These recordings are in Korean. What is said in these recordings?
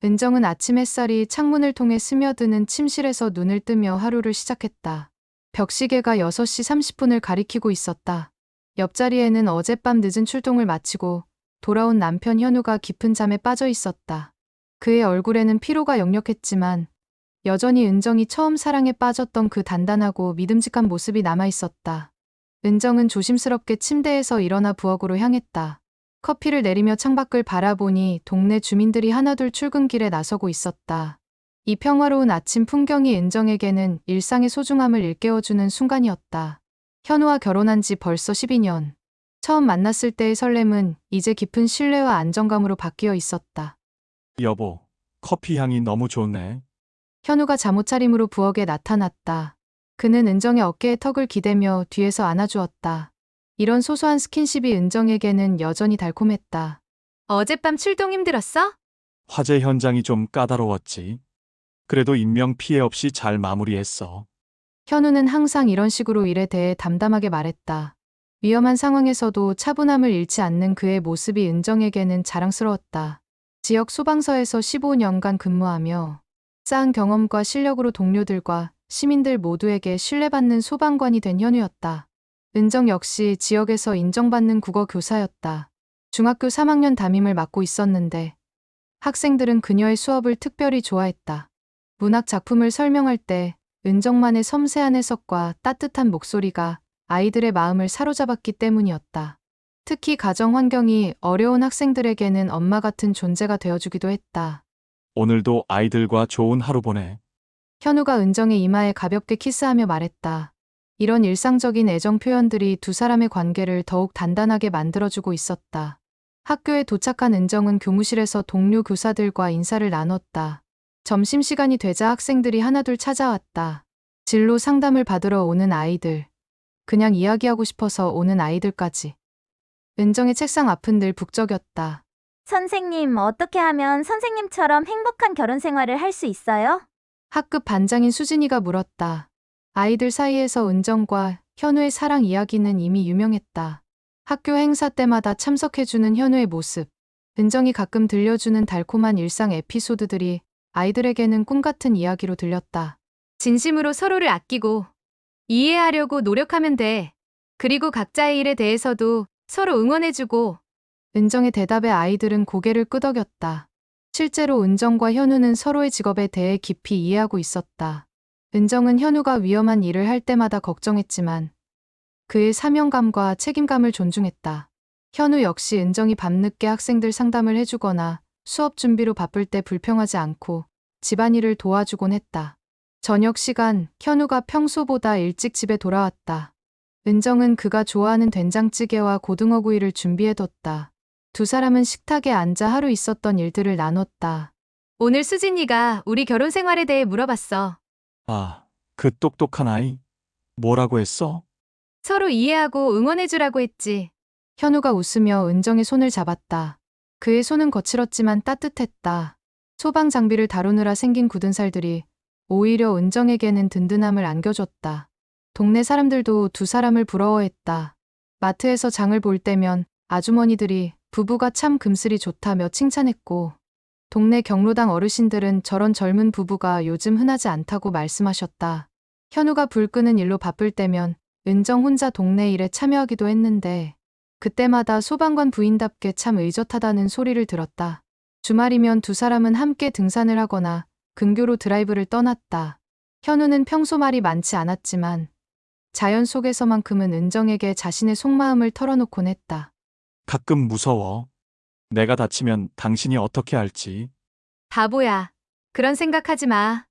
은정은 아침 햇살이 창문을 통해 스며드는 침실에서 눈을 뜨며 하루를 시작했다. 벽시계가 6시 30분을 가리키고 있었다. 옆자리에는 어젯밤 늦은 출동을 마치고 돌아온 남편 현우가 깊은 잠에 빠져 있었다. 그의 얼굴에는 피로가 역력했지만 여전히 은정이 처음 사랑에 빠졌던 그 단단하고 믿음직한 모습이 남아 있었다. 은정은 조심스럽게 침대에서 일어나 부엌으로 향했다. 커피를 내리며 창밖을 바라보니 동네 주민들이 하나둘 출근길에 나서고 있었다. 이 평화로운 아침 풍경이 은정에게는 일상의 소중함을 일깨워주는 순간이었다. 현우와 결혼한 지 벌써 12년. 처음 만났을 때의 설렘은 이제 깊은 신뢰와 안정감으로 바뀌어 있었다. 여보, 커피 향이 너무 좋네. 현우가 잠옷차림으로 부엌에 나타났다. 그는 은정의 어깨에 턱을 기대며 뒤에서 안아주었다. 이런 소소한 스킨십이 은정에게는 여전히 달콤했다. 어젯밤 출동 힘들었어? 화재 현장이 좀 까다로웠지. 그래도 인명 피해 없이 잘 마무리했어. 현우는 항상 이런 식으로 일에 대해 담담하게 말했다. 위험한 상황에서도 차분함을 잃지 않는 그의 모습이 은정에게는 자랑스러웠다. 지역 소방서에서 15년간 근무하며 쌓은 경험과 실력으로 동료들과 시민들 모두에게 신뢰받는 소방관이 된 현우였다. 은정 역시 지역에서 인정받는 국어 교사였다. 중학교 3학년 담임을 맡고 있었는데 학생들은 그녀의 수업을 특별히 좋아했다. 문학 작품을 설명할 때 은정만의 섬세한 해석과 따뜻한 목소리가 아이들의 마음을 사로잡았기 때문이었다. 특히 가정 환경이 어려운 학생들에게는 엄마 같은 존재가 되어주기도 했다. 오늘도 아이들과 좋은 하루 보내. 현우가 은정의 이마에 가볍게 키스하며 말했다. 이런 일상적인 애정 표현들이 두 사람의 관계를 더욱 단단하게 만들어주고 있었다. 학교에 도착한 은정은 교무실에서 동료 교사들과 인사를 나눴다. 점심시간이 되자 학생들이 하나둘 찾아왔다. 진로 상담을 받으러 오는 아이들, 그냥 이야기하고 싶어서 오는 아이들까지. 은정의 책상 앞은 늘 북적였다. 선생님, 어떻게 하면 선생님처럼 행복한 결혼 생활을 할 수 있어요? 학급 반장인 수진이가 물었다. 아이들 사이에서 은정과 현우의 사랑 이야기는 이미 유명했다. 학교 행사 때마다 참석해주는 현우의 모습, 은정이 가끔 들려주는 달콤한 일상 에피소드들이 아이들에게는 꿈같은 이야기로 들렸다. 진심으로 서로를 아끼고 이해하려고 노력하면 돼. 그리고 각자의 일에 대해서도 서로 응원해주고. 은정의 대답에 아이들은 고개를 끄덕였다. 실제로 은정과 현우는 서로의 직업에 대해 깊이 이해하고 있었다. 은정은 현우가 위험한 일을 할 때마다 걱정했지만 그의 사명감과 책임감을 존중했다. 현우 역시 은정이 밤늦게 학생들 상담을 해주거나 수업 준비로 바쁠 때 불평하지 않고 집안일을 도와주곤 했다. 저녁 시간, 현우가 평소보다 일찍 집에 돌아왔다. 은정은 그가 좋아하는 된장찌개와 고등어구이를 준비해뒀다. 두 사람은 식탁에 앉아 하루 있었던 일들을 나눴다. 오늘 수진이가 우리 결혼 생활에 대해 물어봤어. 아, 그 똑똑한 아이. 뭐라고 했어? 서로 이해하고 응원해주라고 했지. 현우가 웃으며 은정의 손을 잡았다. 그의 손은 거칠었지만 따뜻했다. 소방 장비를 다루느라 생긴 굳은 살들이 오히려 은정에게는 든든함을 안겨줬다. 동네 사람들도 두 사람을 부러워했다. 마트에서 장을 볼 때면 아주머니들이 부부가 참 금슬이 좋다며 칭찬했고, 동네 경로당 어르신들은 저런 젊은 부부가 요즘 흔하지 않다고 말씀하셨다. 현우가 불 끄는 일로 바쁠 때면 은정 혼자 동네 일에 참여하기도 했는데 그때마다 소방관 부인답게 참 의젓하다는 소리를 들었다. 주말이면 두 사람은 함께 등산을 하거나 근교로 드라이브를 떠났다. 현우는 평소 말이 많지 않았지만 자연 속에서만큼은 은정에게 자신의 속마음을 털어놓곤 했다. 가끔 무서워. 내가 다치면 당신이 어떻게 할지. 바보야. 그런 생각하지 마.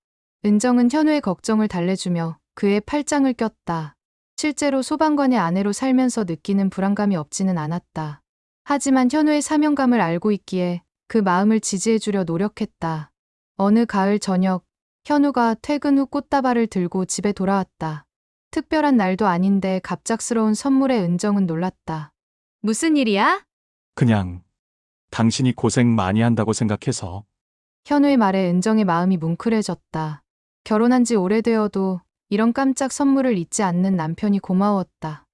은정은 현우의 걱정을 달래주며 그의 팔짱을 꼈다. 실제로 소방관의 아내로 살면서 느끼는 불안감이 없지는 않았다. 하지만 현우의 사명감을 알고 있기에 그 마음을 지지해주려 노력했다. 어느 가을 저녁, 현우가 퇴근 후 꽃다발을 들고 집에 돌아왔다. 특별한 날도 아닌데 갑작스러운 선물에 은정은 놀랐다. 무슨 일이야? 그냥 당신이 고생 많이 한다고 생각해서. 현우의 말에 은정의 마음이 뭉클해졌다. 결혼한 지 오래되어도 이런 깜짝 선물을 잊지 않는 남편이 고마웠다.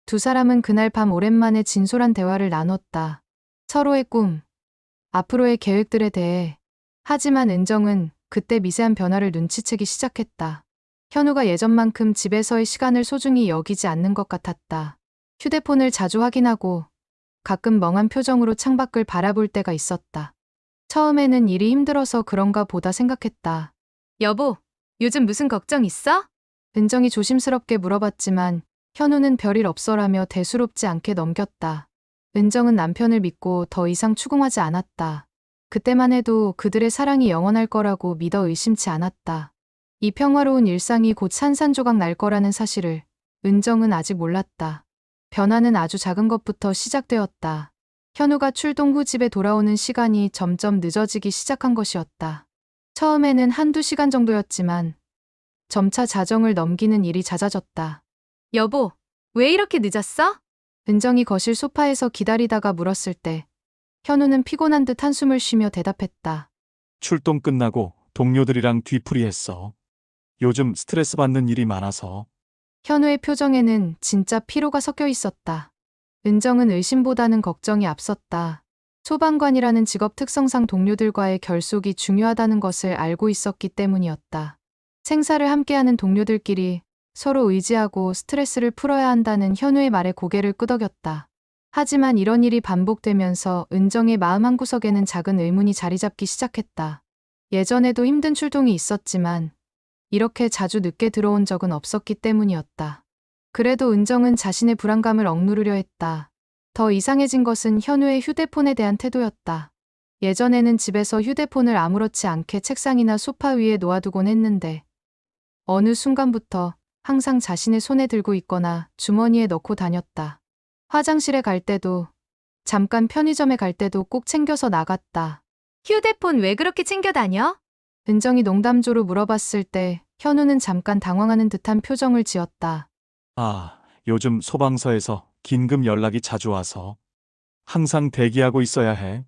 두 사람은 그날 밤 오랜만에 진솔한 대화를 나눴다. 서로의 꿈, 앞으로의 계획들에 대해 하지만 은정은 그때 미세한 변화를 눈치채기 시작했다. 현우가 예전만큼 집에서의 시간을 소중히 여기지 않는 것 같았다. 휴대폰을 자주 확인하고 가끔 멍한 표정으로 창밖을 바라볼 때가 있었다. 처음에는 일이 힘들어서 그런가 보다 생각했다. 여보, 요즘 무슨 걱정 있어? 은정이 조심스럽게 물어봤지만 현우는 별일 없어라며 대수롭지 않게 넘겼다. 은정은 남편을 믿고 더 이상 추궁하지 않았다. 그때만 해도 그들의 사랑이 영원할 거라고 믿어 의심치 않았다. 이 평화로운 일상이 곧 산산조각 날 거라는 사실을 은정은 아직 몰랐다. 변화는 아주 작은 것부터 시작되었다. 현우가 출동 후 집에 돌아오는 시간이 점점 늦어지기 시작한 것이었다. 처음에는 한두 시간 정도였지만 점차 자정을 넘기는 일이 잦아졌다. 여보, 왜 이렇게 늦었어? 은정이 거실 소파에서 기다리다가 물었을 때 현우는 피곤한 듯 한숨을 쉬며 대답했다. 출동 끝나고 동료들이랑 뒤풀이했어. 요즘 스트레스 받는 일이 많아서. 현우의 표정에는 진짜 피로가 섞여 있었다. 은정은 의심보다는 걱정이 앞섰다. 소방관이라는 직업 특성상 동료들과의 결속이 중요하다는 것을 알고 있었기 때문이었다. 생사를 함께하는 동료들끼리 서로 의지하고 스트레스를 풀어야 한다는 현우의 말에 고개를 끄덕였다. 하지만 이런 일이 반복되면서 은정의 마음 한구석에는 작은 의문이 자리 잡기 시작했다. 예전에도 힘든 출동이 있었지만 이렇게 자주 늦게 들어온 적은 없었기 때문이었다. 그래도 은정은 자신의 불안감을 억누르려 했다. 더 이상해진 것은 현우의 휴대폰에 대한 태도였다. 예전에는 집에서 휴대폰을 아무렇지 않게 책상이나 소파 위에 놓아두곤 했는데 어느 순간부터 항상 자신의 손에 들고 있거나 주머니에 넣고 다녔다. 화장실에 갈 때도 잠깐 편의점에 갈 때도 꼭 챙겨서 나갔다. 휴대폰 왜 그렇게 챙겨 다녀? 은정이 농담조로 물어봤을 때 현우는 잠깐 당황하는 듯한 표정을 지었다. 아, 요즘 소방서에서 긴급 연락이 자주 와서 항상 대기하고 있어야 해.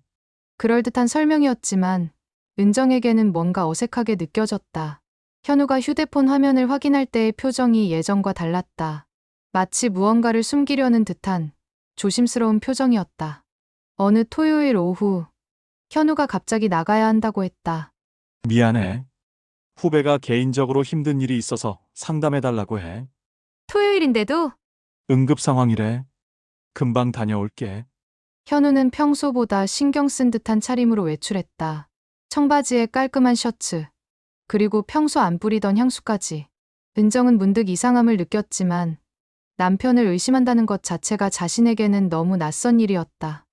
그럴듯한 설명이었지만 은정에게는 뭔가 어색하게 느껴졌다. 현우가 휴대폰 화면을 확인할 때의 표정이 예전과 달랐다. 마치 무언가를 숨기려는 듯한 조심스러운 표정이었다. 어느 토요일 오후, 현우가 갑자기 나가야 한다고 했다. 미안해. 후배가 개인적으로 힘든 일이 있어서 상담해달라고 해. 토요일인데도? 응급 상황이래. 금방 다녀올게. 현우는 평소보다 신경 쓴 듯한 차림으로 외출했다. 청바지에 깔끔한 셔츠, 그리고 평소 안 뿌리던 향수까지. 은정은 문득 이상함을 느꼈지만 남편을 의심한다는 것 자체가 자신에게는 너무 낯선 일이었다.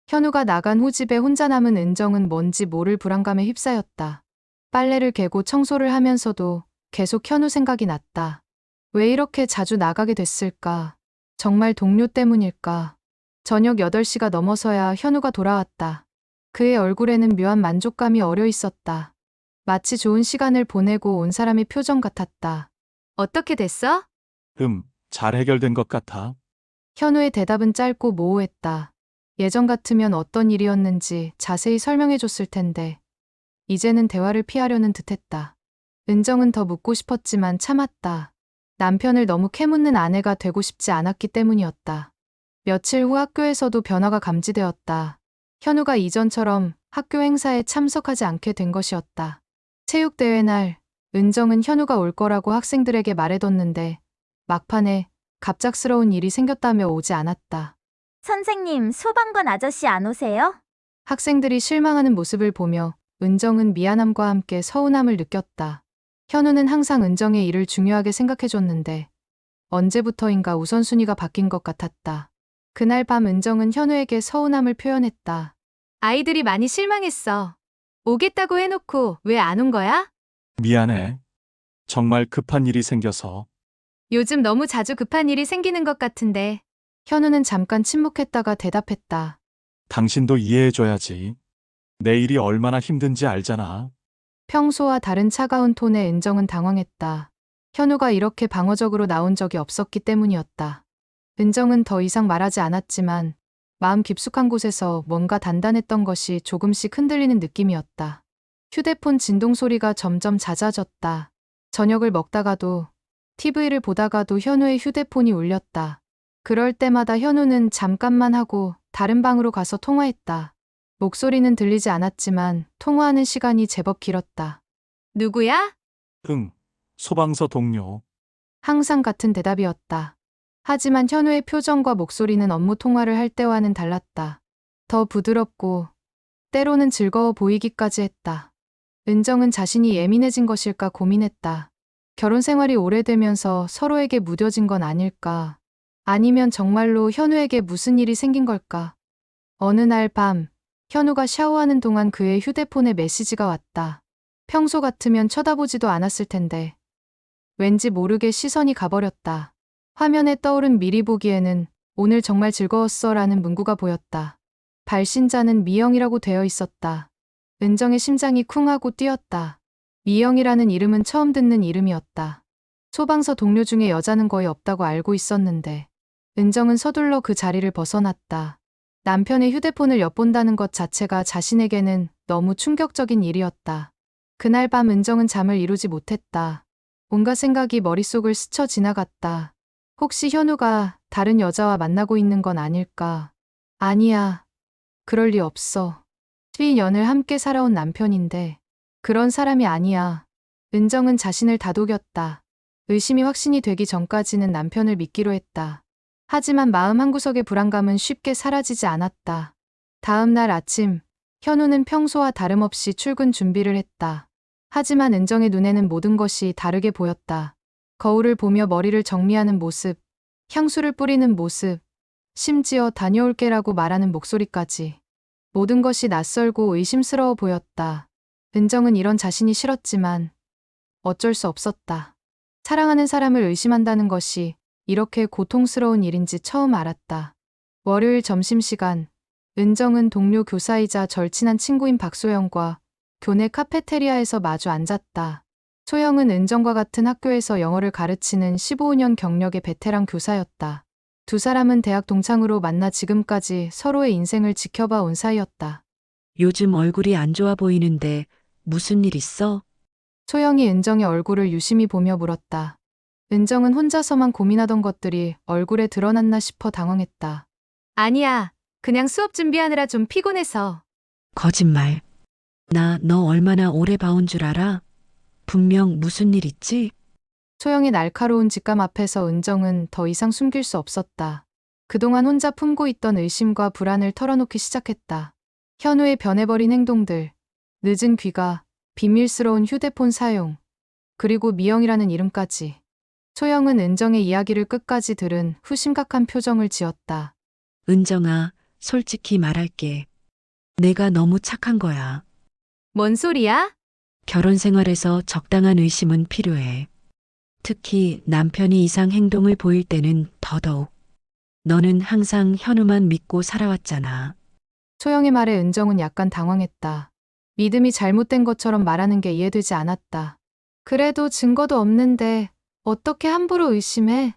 현우가 나간 후 집에 혼자 남은 은정은 뭔지 모를 불안감에 휩싸였다. 빨래를 개고 청소를 하면서도 계속 현우 생각이 났다. 왜 이렇게 자주 나가게 됐을까? 정말 동료 때문일까? 저녁 8시가 넘어서야 현우가 돌아왔다. 그의 얼굴에는 묘한 만족감이 어려 있었다. 마치 좋은 시간을 보내고 온 사람의 표정 같았다. 어떻게 됐어? 잘 해결된 것 같아. 현우의 대답은 짧고 모호했다. 예전 같으면 어떤 일이었는지 자세히 설명해 줬을 텐데 이제는 대화를 피하려는 듯했다. 은정은 더 묻고 싶었지만 참았다. 남편을 너무 캐묻는 아내가 되고 싶지 않았기 때문이었다. 며칠 후 학교에서도 변화가 감지되었다. 현우가 이전처럼 학교 행사에 참석하지 않게 된 것이었다. 체육대회 날, 은정은 현우가 올 거라고 학생들에게 말해뒀는데 막판에 갑작스러운 일이 생겼다며 오지 않았다. 선생님, 소방관 아저씨 안 오세요? 학생들이 실망하는 모습을 보며 은정은 미안함과 함께 서운함을 느꼈다. 현우는 항상 은정의 일을 중요하게 생각해줬는데 언제부터인가 우선순위가 바뀐 것 같았다. 그날 밤 은정은 현우에게 서운함을 표현했다. 아이들이 많이 실망했어. 오겠다고 해놓고 왜 안 온 거야? 미안해. 정말 급한 일이 생겨서. 요즘 너무 자주 급한 일이 생기는 것 같은데. 현우는 잠깐 침묵했다가 대답했다. 당신도 이해해줘야지. 내 일이 얼마나 힘든지 알잖아. 평소와 다른 차가운 톤에 은정은 당황했다. 현우가 이렇게 방어적으로 나온 적이 없었기 때문이었다. 은정은 더 이상 말하지 않았지만 마음 깊숙한 곳에서 뭔가 단단했던 것이 조금씩 흔들리는 느낌이었다. 휴대폰 진동 소리가 점점 잦아졌다. 저녁을 먹다가도 TV를 보다가도 현우의 휴대폰이 울렸다. 그럴 때마다 현우는 잠깐만 하고 다른 방으로 가서 통화했다. 목소리는 들리지 않았지만 통화하는 시간이 제법 길었다. 누구야? 응, 소방서 동료. 항상 같은 대답이었다. 하지만 현우의 표정과 목소리는 업무 통화를 할 때와는 달랐다. 더 부드럽고 때로는 즐거워 보이기까지 했다. 은정은 자신이 예민해진 것일까 고민했다. 결혼 생활이 오래되면서 서로에게 무뎌진 건 아닐까? 아니면 정말로 현우에게 무슨 일이 생긴 걸까? 어느 날 밤, 현우가 샤워하는 동안 그의 휴대폰에 메시지가 왔다. 평소 같으면 쳐다보지도 않았을 텐데. 왠지 모르게 시선이 가버렸다. 화면에 떠오른 미리 보기에는 오늘 정말 즐거웠어 라는 문구가 보였다. 발신자는 미영이라고 되어 있었다. 은정의 심장이 쿵 하고 뛰었다. 미영이라는 이름은 처음 듣는 이름이었다. 소방서 동료 중에 여자는 거의 없다고 알고 있었는데. 은정은 서둘러 그 자리를 벗어났다. 남편의 휴대폰을 엿본다는 것 자체가 자신에게는 너무 충격적인 일이었다. 그날 밤 은정은 잠을 이루지 못했다. 온갖 생각이 머릿속을 스쳐 지나갔다. 혹시 현우가 다른 여자와 만나고 있는 건 아닐까? 아니야. 그럴 리 없어. 12년을 함께 살아온 남편인데 그런 사람이 아니야. 은정은 자신을 다독였다. 의심이 확신이 되기 전까지는 남편을 믿기로 했다. 하지만 마음 한구석의 불안감은 쉽게 사라지지 않았다. 다음 날 아침, 현우는 평소와 다름없이 출근 준비를 했다. 하지만 은정의 눈에는 모든 것이 다르게 보였다. 거울을 보며 머리를 정리하는 모습, 향수를 뿌리는 모습, 심지어 다녀올게라고 말하는 목소리까지. 모든 것이 낯설고 의심스러워 보였다. 은정은 이런 자신이 싫었지만 어쩔 수 없었다. 사랑하는 사람을 의심한다는 것이 이렇게 고통스러운 일인지 처음 알았다. 월요일 점심시간, 은정은 동료 교사이자 절친한 친구인 박소영과 교내 카페테리아에서 마주 앉았다. 소영은 은정과 같은 학교에서 영어를 가르치는 15년 경력의 베테랑 교사였다. 두 사람은 대학 동창으로 만나 지금까지 서로의 인생을 지켜봐 온 사이였다. 요즘 얼굴이 안 좋아 보이는데 무슨 일 있어? 소영이 은정의 얼굴을 유심히 보며 물었다. 은정은 혼자서만 고민하던 것들이 얼굴에 드러났나 싶어 당황했다. 아니야. 그냥 수업 준비하느라 좀 피곤해서. 거짓말. 나 너 얼마나 오래 봐온 줄 알아? 분명 무슨 일 있지? 소영의 날카로운 직감 앞에서 은정은 더 이상 숨길 수 없었다. 그동안 혼자 품고 있던 의심과 불안을 털어놓기 시작했다. 현우의 변해버린 행동들, 늦은 귀가, 비밀스러운 휴대폰 사용, 그리고 미영이라는 이름까지. 소영은 은정의 이야기를 끝까지 들은 후 심각한 표정을 지었다. 은정아, 솔직히 말할게. 내가 너무 착한 거야. 뭔 소리야? 결혼 생활에서 적당한 의심은 필요해. 특히 남편이 이상 행동을 보일 때는 더더욱. 너는 항상 현우만 믿고 살아왔잖아. 소영의 말에 은정은 약간 당황했다. 믿음이 잘못된 것처럼 말하는 게 이해되지 않았다. 그래도 증거도 없는데 어떻게 함부로 의심해?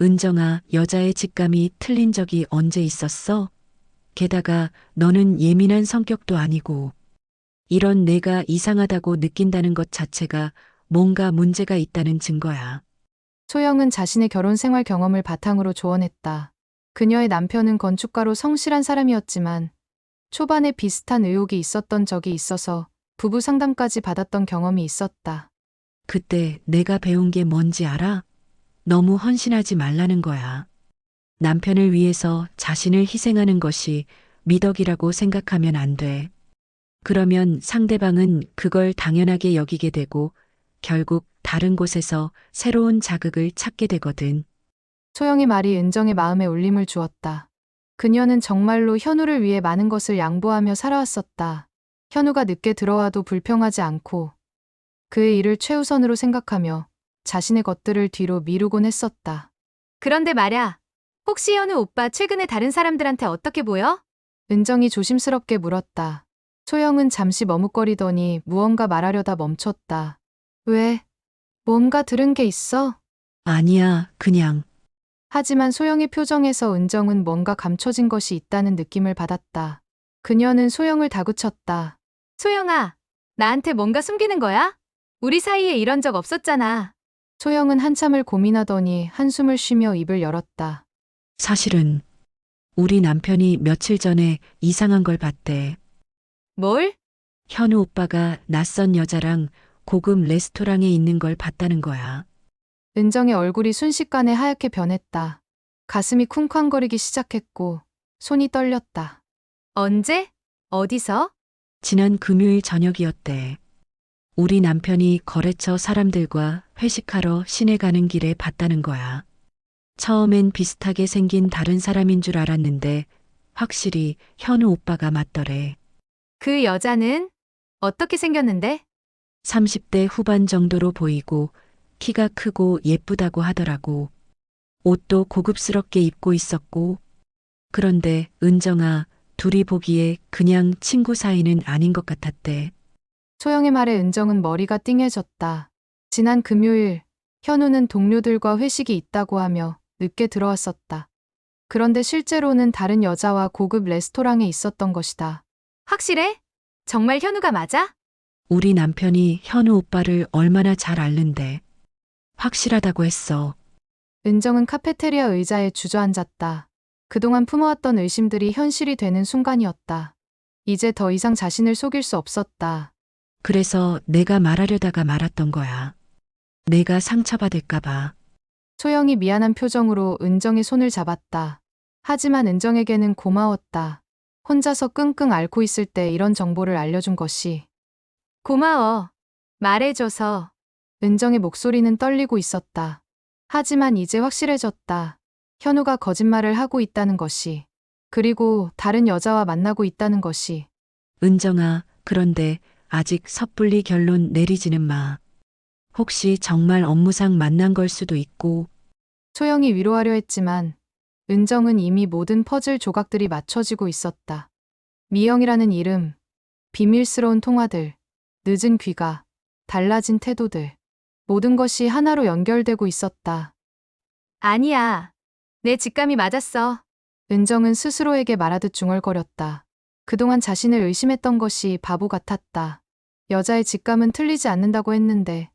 은정아, 여자의 직감이 틀린 적이 언제 있었어? 게다가 너는 예민한 성격도 아니고. 이런 내가 이상하다고 느낀다는 것 자체가 뭔가 문제가 있다는 증거야. 소영은 자신의 결혼 생활 경험을 바탕으로 조언했다. 그녀의 남편은 건축가로 성실한 사람이었지만 초반에 비슷한 의혹이 있었던 적이 있어서 부부 상담까지 받았던 경험이 있었다. 그때 내가 배운 게 뭔지 알아? 너무 헌신하지 말라는 거야. 남편을 위해서 자신을 희생하는 것이 미덕이라고 생각하면 안 돼. 그러면 상대방은 그걸 당연하게 여기게 되고 결국 다른 곳에서 새로운 자극을 찾게 되거든. 소영의 말이 은정의 마음에 울림을 주었다. 그녀는 정말로 현우를 위해 많은 것을 양보하며 살아왔었다. 현우가 늦게 들어와도 불평하지 않고 그의 일을 최우선으로 생각하며 자신의 것들을 뒤로 미루곤 했었다. 그런데 말야, 혹시 현우 오빠 최근에 다른 사람들한테 어떻게 보여? 은정이 조심스럽게 물었다. 소영은 잠시 머뭇거리더니 무언가 말하려다 멈췄다. 왜? 뭔가 들은 게 있어? 아니야, 그냥. 하지만 소영의 표정에서 은정은 뭔가 감춰진 것이 있다는 느낌을 받았다. 그녀는 소영을 다그쳤다. 소영아, 나한테 뭔가 숨기는 거야? 우리 사이에 이런 적 없었잖아. 소영은 한참을 고민하더니 한숨을 쉬며 입을 열었다. 사실은 우리 남편이 며칠 전에 이상한 걸 봤대. 뭘? 현우 오빠가 낯선 여자랑 고급 레스토랑에 있는 걸 봤다는 거야. 은정의 얼굴이 순식간에 하얗게 변했다. 가슴이 쿵쾅거리기 시작했고 손이 떨렸다. 언제? 어디서? 지난 금요일 저녁이었대. 우리 남편이 거래처 사람들과 회식하러 시내 가는 길에 봤다는 거야. 처음엔 비슷하게 생긴 다른 사람인 줄 알았는데 확실히 현우 오빠가 맞더래. 그 여자는 어떻게 생겼는데? 30대 후반 정도로 보이고 키가 크고 예쁘다고 하더라고. 옷도 고급스럽게 입고 있었고. 그런데 은정아, 둘이 보기에 그냥 친구 사이는 아닌 것 같았대. 소영의 말에 은정은 머리가 띵해졌다. 지난 금요일 현우는 동료들과 회식이 있다고 하며 늦게 들어왔었다. 그런데 실제로는 다른 여자와 고급 레스토랑에 있었던 것이다. 확실해? 정말 현우가 맞아? 우리 남편이 현우 오빠를 얼마나 잘 앓는데. 확실하다고 했어. 은정은 카페테리아 의자에 주저앉았다. 그동안 품어왔던 의심들이 현실이 되는 순간이었다. 이제 더 이상 자신을 속일 수 없었다. 그래서 내가 말하려다가 말았던 거야. 내가 상처받을까봐. 소영이 미안한 표정으로 은정의 손을 잡았다. 하지만 은정에게는 고마웠다. 혼자서 끙끙 앓고 있을 때 이런 정보를 알려준 것이. 고마워. 말해줘서. 은정의 목소리는 떨리고 있었다. 하지만 이제 확실해졌다. 현우가 거짓말을 하고 있다는 것이. 그리고 다른 여자와 만나고 있다는 것이. 은정아, 그런데 아직 섣불리 결론 내리지는 마. 혹시 정말 업무상 만난 걸 수도 있고. 소영이 위로하려 했지만 은정은 이미 모든 퍼즐 조각들이 맞춰지고 있었다. 미영이라는 이름, 비밀스러운 통화들, 늦은 귀가, 달라진 태도들. 모든 것이 하나로 연결되고 있었다. 아니야. 내 직감이 맞았어. 은정은 스스로에게 말하듯 중얼거렸다. 그동안 자신을 의심했던 것이 바보 같았다. 여자의 직감은 틀리지 않는다고 했는데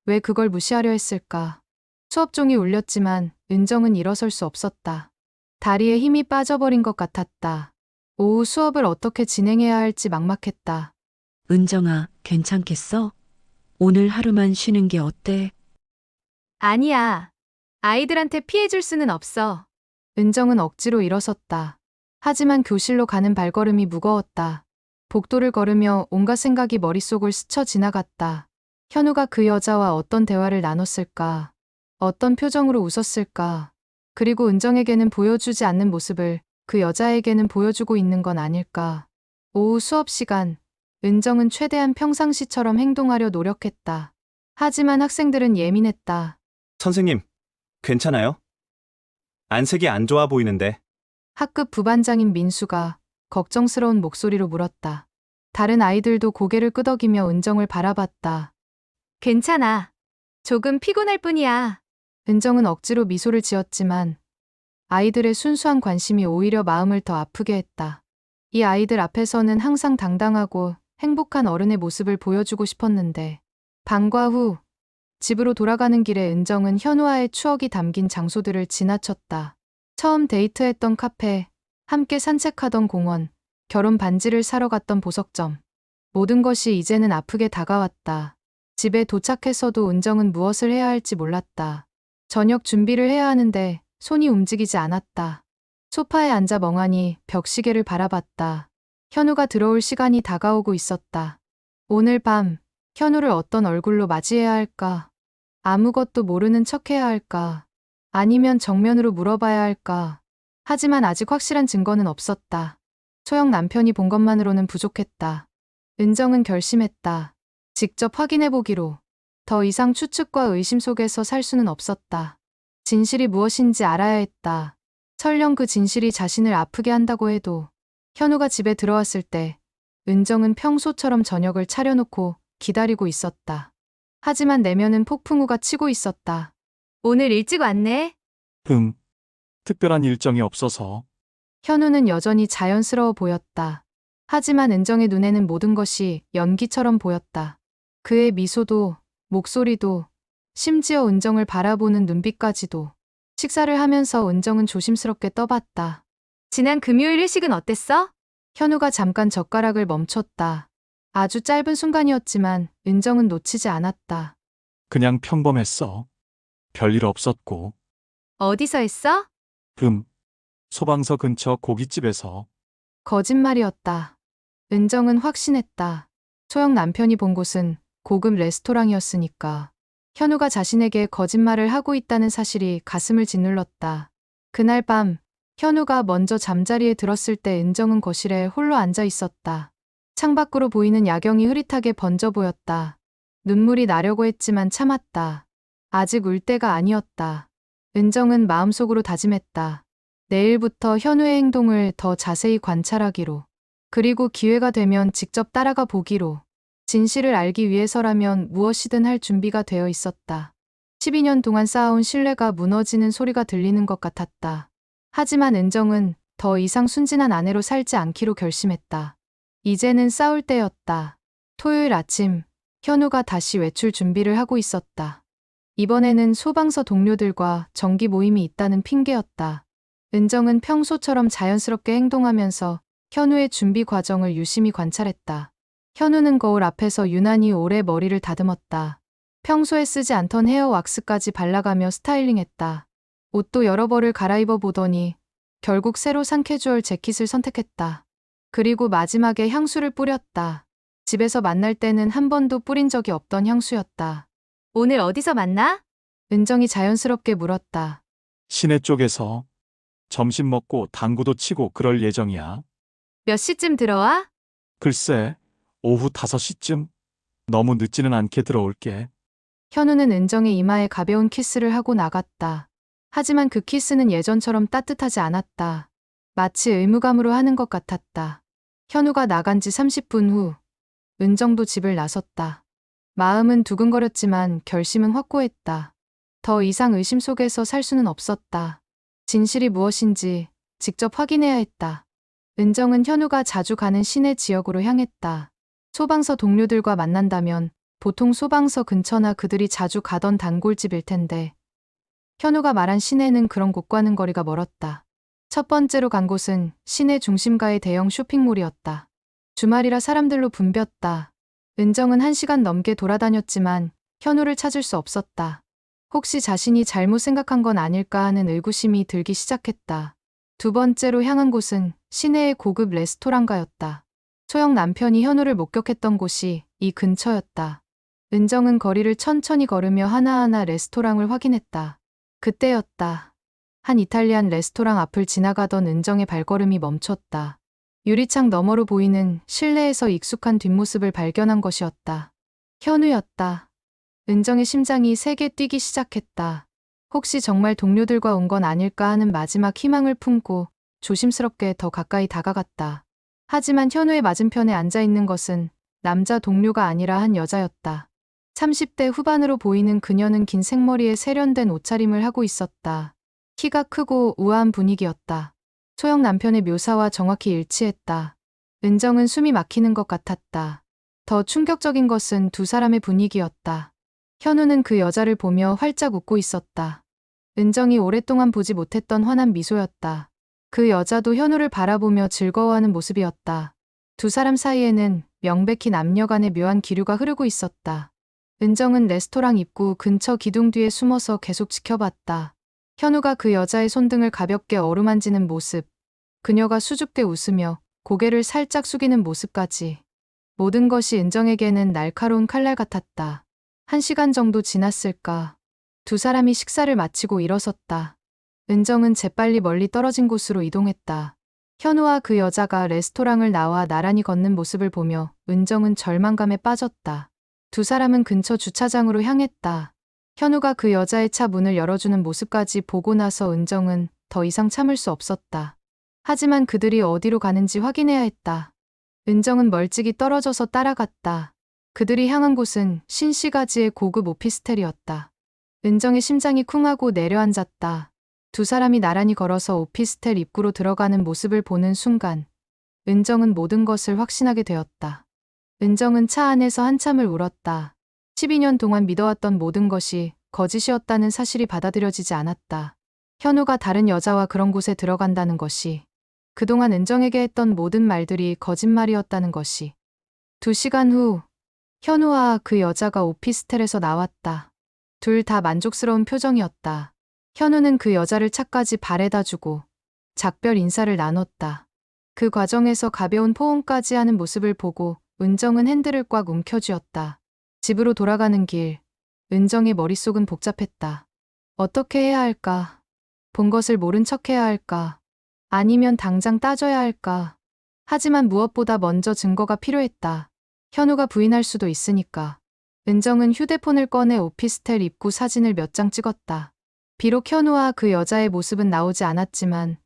왜 그걸 무시하려 했을까? 수업종이 울렸지만 은정은 일어설 수 없었다. 다리에 힘이 빠져버린 것 같았다. 오후 수업을 어떻게 진행해야 할지 막막했다. 은정아, 괜찮겠어? 오늘 하루만 쉬는 게 어때? 아니야. 아이들한테 피해줄 수는 없어. 은정은 억지로 일어섰다. 하지만 교실로 가는 발걸음이 무거웠다. 복도를 걸으며 온갖 생각이 머릿속을 스쳐 지나갔다. 현우가 그 여자와 어떤 대화를 나눴을까? 어떤 표정으로 웃었을까? 그리고 은정에게는 보여주지 않는 모습을 그 여자에게는 보여주고 있는 건 아닐까? 오후 수업 시간, 은정은 최대한 평상시처럼 행동하려 노력했다. 하지만 학생들은 예민했다. 선생님, 괜찮아요? 안색이 안 좋아 보이는데. 학급 부반장인 민수가 걱정스러운 목소리로 물었다. 다른 아이들도 고개를 끄덕이며 은정을 바라봤다. 괜찮아. 조금 피곤할 뿐이야. 은정은 억지로 미소를 지었지만 아이들의 순수한 관심이 오히려 마음을 더 아프게 했다. 이 아이들 앞에서는 항상 당당하고 행복한 어른의 모습을 보여주고 싶었는데 방과 후 집으로 돌아가는 길에 은정은 현우와의 추억이 담긴 장소들을 지나쳤다. 처음 데이트했던 카페, 함께 산책하던 공원, 결혼 반지를 사러 갔던 보석점. 모든 것이 이제는 아프게 다가왔다. 집에 도착해서도 은정은 무엇을 해야 할지 몰랐다. 저녁 준비를 해야 하는데 손이 움직이지 않았다. 소파에 앉아 멍하니 벽시계를 바라봤다. 현우가 들어올 시간이 다가오고 있었다. 오늘 밤 현우를 어떤 얼굴로 맞이해야 할까? 아무것도 모르는 척해야 할까? 아니면 정면으로 물어봐야 할까? 하지만 아직 확실한 증거는 없었다. 소영 남편이 본 것만으로는 부족했다. 은정은 결심했다. 직접 확인해보기로. 더 이상 추측과 의심 속에서 살 수는 없었다. 진실이 무엇인지 알아야 했다. 설령 그 진실이 자신을 아프게 한다고 해도 현우가 집에 들어왔을 때 은정은 평소처럼 저녁을 차려놓고 기다리고 있었다. 하지만 내면은 폭풍우가 치고 있었다. 오늘 일찍 왔네. 특별한 일정이 없어서. 현우는 여전히 자연스러워 보였다. 하지만 은정의 눈에는 모든 것이 연기처럼 보였다. 그의 미소도, 목소리도, 심지어 은정을 바라보는 눈빛까지도. 식사를 하면서 은정은 조심스럽게 떠봤다. 지난 금요일 회식은 어땠어? 현우가 잠깐 젓가락을 멈췄다. 아주 짧은 순간이었지만 은정은 놓치지 않았다. 그냥 평범했어. 별일 없었고. 어디서 했어? 소방서 근처 고깃집에서. 거짓말이었다. 은정은 확신했다. 소영 남편이 본 곳은 고급 레스토랑이었으니까. 현우가 자신에게 거짓말을 하고 있다는 사실이 가슴을 짓눌렀다. 그날 밤 현우가 먼저 잠자리에 들었을 때 은정은 거실에 홀로 앉아 있었다. 창밖으로 보이는 야경이 흐릿하게 번져 보였다. 눈물이 나려고 했지만 참았다. 아직 울 때가 아니었다. 은정은 마음속으로 다짐했다. 내일부터 현우의 행동을 더 자세히 관찰하기로. 그리고 기회가 되면 직접 따라가 보기로. 진실을 알기 위해서라면 무엇이든 할 준비가 되어 있었다. 12년 동안 쌓아온 신뢰가 무너지는 소리가 들리는 것 같았다. 하지만 은정은 더 이상 순진한 아내로 살지 않기로 결심했다. 이제는 싸울 때였다. 토요일 아침, 현우가 다시 외출 준비를 하고 있었다. 이번에는 소방서 동료들과 정기 모임이 있다는 핑계였다. 은정은 평소처럼 자연스럽게 행동하면서 현우의 준비 과정을 유심히 관찰했다. 현우는 거울 앞에서 유난히 오래 머리를 다듬었다. 평소에 쓰지 않던 헤어 왁스까지 발라가며 스타일링했다. 옷도 여러 벌을 갈아입어 보더니 결국 새로 산 캐주얼 재킷을 선택했다. 그리고 마지막에 향수를 뿌렸다. 집에서 만날 때는 한 번도 뿌린 적이 없던 향수였다. 오늘 어디서 만나? 은정이 자연스럽게 물었다. 시내 쪽에서. 점심 먹고 당구도 치고 그럴 예정이야. 몇 시쯤 들어와? 글쎄, 오후 5시쯤? 너무 늦지는 않게 들어올게. 현우는 은정의 이마에 가벼운 키스를 하고 나갔다. 하지만 그 키스는 예전처럼 따뜻하지 않았다. 마치 의무감으로 하는 것 같았다. 현우가 나간 지 30분 후, 은정도 집을 나섰다. 마음은 두근거렸지만 결심은 확고했다. 더 이상 의심 속에서 살 수는 없었다. 진실이 무엇인지 직접 확인해야 했다. 은정은 현우가 자주 가는 시내 지역으로 향했다. 소방서 동료들과 만난다면 보통 소방서 근처나 그들이 자주 가던 단골집일 텐데 현우가 말한 시내는 그런 곳과는 거리가 멀었다. 첫 번째로 간 곳은 시내 중심가의 대형 쇼핑몰이었다. 주말이라 사람들로 붐볐다. 은정은 1시간 넘게 돌아다녔지만 현우를 찾을 수 없었다. 혹시 자신이 잘못 생각한 건 아닐까 하는 의구심이 들기 시작했다. 두 번째로 향한 곳은 시내의 고급 레스토랑가였다. 소영 남편이 현우를 목격했던 곳이 이 근처였다. 은정은 거리를 천천히 걸으며 하나하나 레스토랑을 확인했다. 그때였다. 한 이탈리안 레스토랑 앞을 지나가던 은정의 발걸음이 멈췄다. 유리창 너머로 보이는 실내에서 익숙한 뒷모습을 발견한 것이었다. 현우였다. 은정의 심장이 세게 뛰기 시작했다. 혹시 정말 동료들과 온 건 아닐까 하는 마지막 희망을 품고 조심스럽게 더 가까이 다가갔다. 하지만 현우의 맞은편에 앉아있는 것은 남자 동료가 아니라 한 여자였다. 30대 후반으로 보이는 그녀는 긴 생머리에 세련된 옷차림을 하고 있었다. 키가 크고 우아한 분위기였다. 소영 남편의 묘사와 정확히 일치했다. 은정은 숨이 막히는 것 같았다. 더 충격적인 것은 두 사람의 분위기였다. 현우는 그 여자를 보며 활짝 웃고 있었다. 은정이 오랫동안 보지 못했던 환한 미소였다. 그 여자도 현우를 바라보며 즐거워하는 모습이었다. 두 사람 사이에는 명백히 남녀 간의 묘한 기류가 흐르고 있었다. 은정은 레스토랑 입구 근처 기둥 뒤에 숨어서 계속 지켜봤다. 현우가 그 여자의 손등을 가볍게 어루만지는 모습, 그녀가 수줍게 웃으며 고개를 살짝 숙이는 모습까지. 모든 것이 은정에게는 날카로운 칼날 같았다. 1시간 정도 지났을까. 두 사람이 식사를 마치고 일어섰다. 은정은 재빨리 멀리 떨어진 곳으로 이동했다. 현우와 그 여자가 레스토랑을 나와 나란히 걷는 모습을 보며 은정은 절망감에 빠졌다. 두 사람은 근처 주차장으로 향했다. 현우가 그 여자의 차 문을 열어주는 모습까지 보고 나서 은정은 더 이상 참을 수 없었다. 하지만 그들이 어디로 가는지 확인해야 했다. 은정은 멀찍이 떨어져서 따라갔다. 그들이 향한 곳은 신시가지의 고급 오피스텔이었다. 은정의 심장이 쿵하고 내려앉았다. 두 사람이 나란히 걸어서 오피스텔 입구로 들어가는 모습을 보는 순간 은정은 모든 것을 확신하게 되었다. 은정은 차 안에서 한참을 울었다. 12년 동안 믿어왔던 모든 것이 거짓이었다는 사실이 받아들여지지 않았다. 현우가 다른 여자와 그런 곳에 들어간다는 것이 그동안 은정에게 했던 모든 말들이 거짓말이었다는 것이. 2시간 후, 현우와 그 여자가 오피스텔에서 나왔다. 둘 다 만족스러운 표정이었다. 현우는 그 여자를 차까지 바래다 주고 작별 인사를 나눴다. 그 과정에서 가벼운 포옹까지 하는 모습을 보고 은정은 핸들을 꽉 움켜쥐었다. 집으로 돌아가는 길, 은정의 머릿속은 복잡했다. 어떻게 해야 할까? 본 것을 모른 척 해야 할까? 아니면 당장 따져야 할까? 하지만 무엇보다 먼저 증거가 필요했다. 현우가 부인할 수도 있으니까. 은정은 휴대폰을 꺼내 오피스텔 입구 사진을 몇 장 찍었다. 비록 현우와 그 여자의 모습은 나오지 않았지만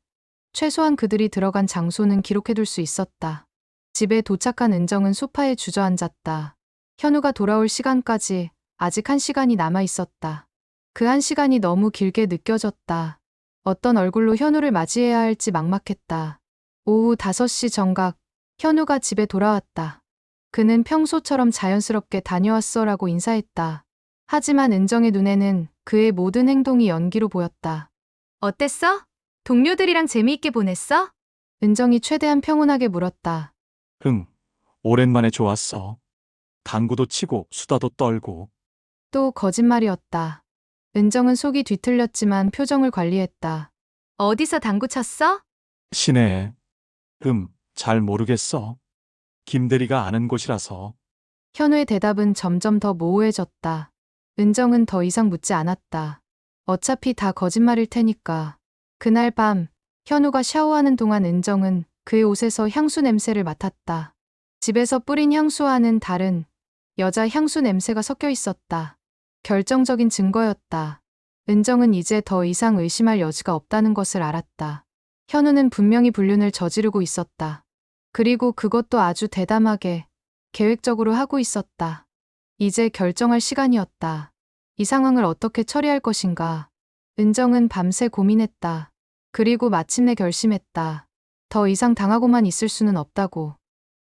최소한 그들이 들어간 장소는 기록해둘 수 있었다. 집에 도착한 은정은 소파에 주저앉았다. 현우가 돌아올 시간까지 아직 1시간이 남아 있었다. 그 1시간이 너무 길게 느껴졌다. 어떤 얼굴로 현우를 맞이해야 할지 막막했다. 오후 5시 정각, 현우가 집에 돌아왔다. 그는 평소처럼 자연스럽게 다녀왔어라고 인사했다. 하지만 은정의 눈에는 그의 모든 행동이 연기로 보였다. 어땠어? 동료들이랑 재미있게 보냈어? 은정이 최대한 평온하게 물었다. 응, 오랜만에 좋았어. 당구도 치고 수다도 떨고. 또 거짓말이었다. 은정은 속이 뒤틀렸지만 표정을 관리했다. 어디서 당구 쳤어? 시내에. 잘 모르겠어. 김대리가 아는 곳이라서. 현우의 대답은 점점 더 모호해졌다. 은정은 더 이상 묻지 않았다. 어차피 다 거짓말일 테니까. 그날 밤, 현우가 샤워하는 동안 은정은 그의 옷에서 향수 냄새를 맡았다. 집에서 뿌린 향수와는 다른 여자 향수 냄새가 섞여 있었다. 결정적인 증거였다. 은정은 이제 더 이상 의심할 여지가 없다는 것을 알았다. 현우는 분명히 불륜을 저지르고 있었다. 그리고 그것도 아주 대담하게, 계획적으로 하고 있었다. 이제 결정할 시간이었다. 이 상황을 어떻게 처리할 것인가. 은정은 밤새 고민했다. 그리고 마침내 결심했다. 더 이상 당하고만 있을 수는 없다고.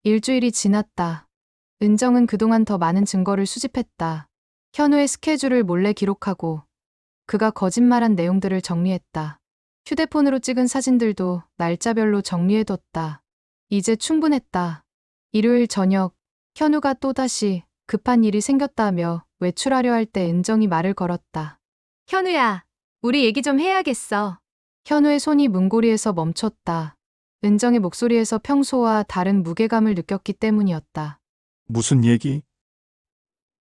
일주일이 지났다. 은정은 그동안 더 많은 증거를 수집했다. 현우의 스케줄을 몰래 기록하고 그가 거짓말한 내용들을 정리했다. 휴대폰으로 찍은 사진들도 날짜별로 정리해뒀다. 이제 충분했다. 일요일 저녁, 현우가 또다시 급한 일이 생겼다며 외출하려 할 때 은정이 말을 걸었다. 현우야, 우리 얘기 좀 해야겠어. 현우의 손이 문고리에서 멈췄다. 은정의 목소리에서 평소와 다른 무게감을 느꼈기 때문이었다. 무슨 얘기?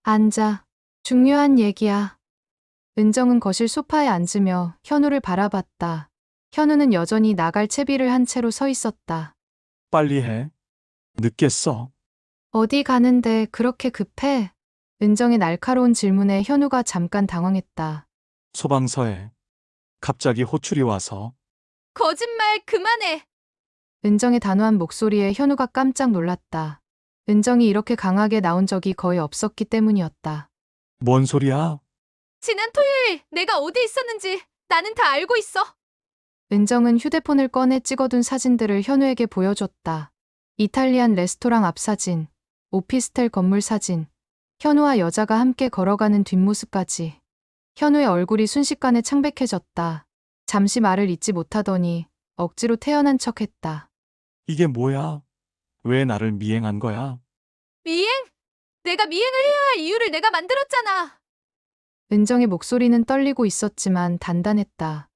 앉아. 중요한 얘기야. 은정은 거실 소파에 앉으며 현우를 바라봤다. 현우는 여전히 나갈 채비를 한 채로 서 있었다. 빨리 해. 늦겠어. 어디 가는데 그렇게 급해? 은정의 날카로운 질문에 현우가 잠깐 당황했다. 소방서에. 갑자기 호출이 와서. 거짓말 그만해! 은정의 단호한 목소리에 현우가 깜짝 놀랐다. 은정이 이렇게 강하게 나온 적이 거의 없었기 때문이었다. 뭔 소리야? 지난 토요일 내가 어디 있었는지 나는 다 알고 있어. 은정은 휴대폰을 꺼내 찍어둔 사진들을 현우에게 보여줬다. 이탈리안 레스토랑 앞 사진, 오피스텔 건물 사진, 현우와 여자가 함께 걸어가는 뒷모습까지. 현우의 얼굴이 순식간에 창백해졌다. 잠시 말을 잇지 못하더니 억지로 태연한 척했다. 이게 뭐야? 왜 나를 미행한 거야? 미행? 내가 미행을 해야 할 이유를 내가 만들었잖아. 은정의 목소리는 떨리고 있었지만 단단했다.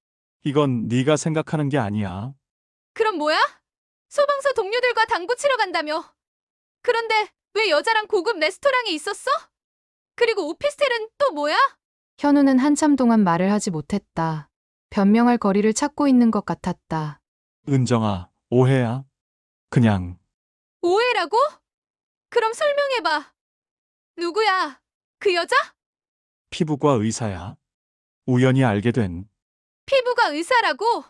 이건 네가 생각하는 게 아니야. 그럼 뭐야? 소방서 동료들과 당구 치러 간다며. 그런데 왜 여자랑 고급 레스토랑에 있었어? 그리고 오피스텔은 또 뭐야? 현우는 한참 동안 말을 하지 못했다. 변명할 거리를 찾고 있는 것 같았다. 은정아, 오해야. 그냥 오해라고? 그럼 설명해봐. 누구야? 그 여자? 피부과 의사야. 우연히 알게 된. 피부가 의사라고?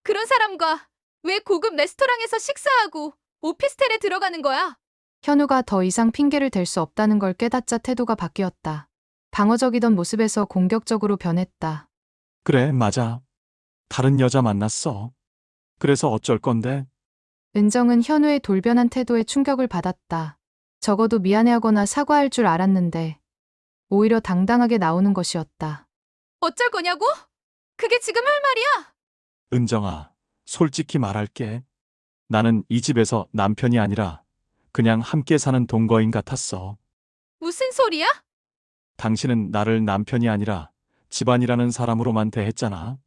그런 사람과 왜 고급 레스토랑에서 식사하고 오피스텔에 들어가는 거야? 현우가 더 이상 핑계를 댈 수 없다는 걸 깨닫자 태도가 바뀌었다. 방어적이던 모습에서 공격적으로 변했다. 그래, 맞아. 다른 여자 만났어. 그래서 어쩔 건데? 은정은 현우의 돌변한 태도에 충격을 받았다. 적어도 미안해하거나 사과할 줄 알았는데 오히려 당당하게 나오는 것이었다. 어쩔 거냐고? 그게 지금 할 말이야? 은정아, 솔직히 말할게. 나는 이 집에서 남편이 아니라 그냥 함께 사는 동거인 같았어. 무슨 소리야? 당신은 나를 남편이 아니라 집안이라는 사람으로만 대했잖아.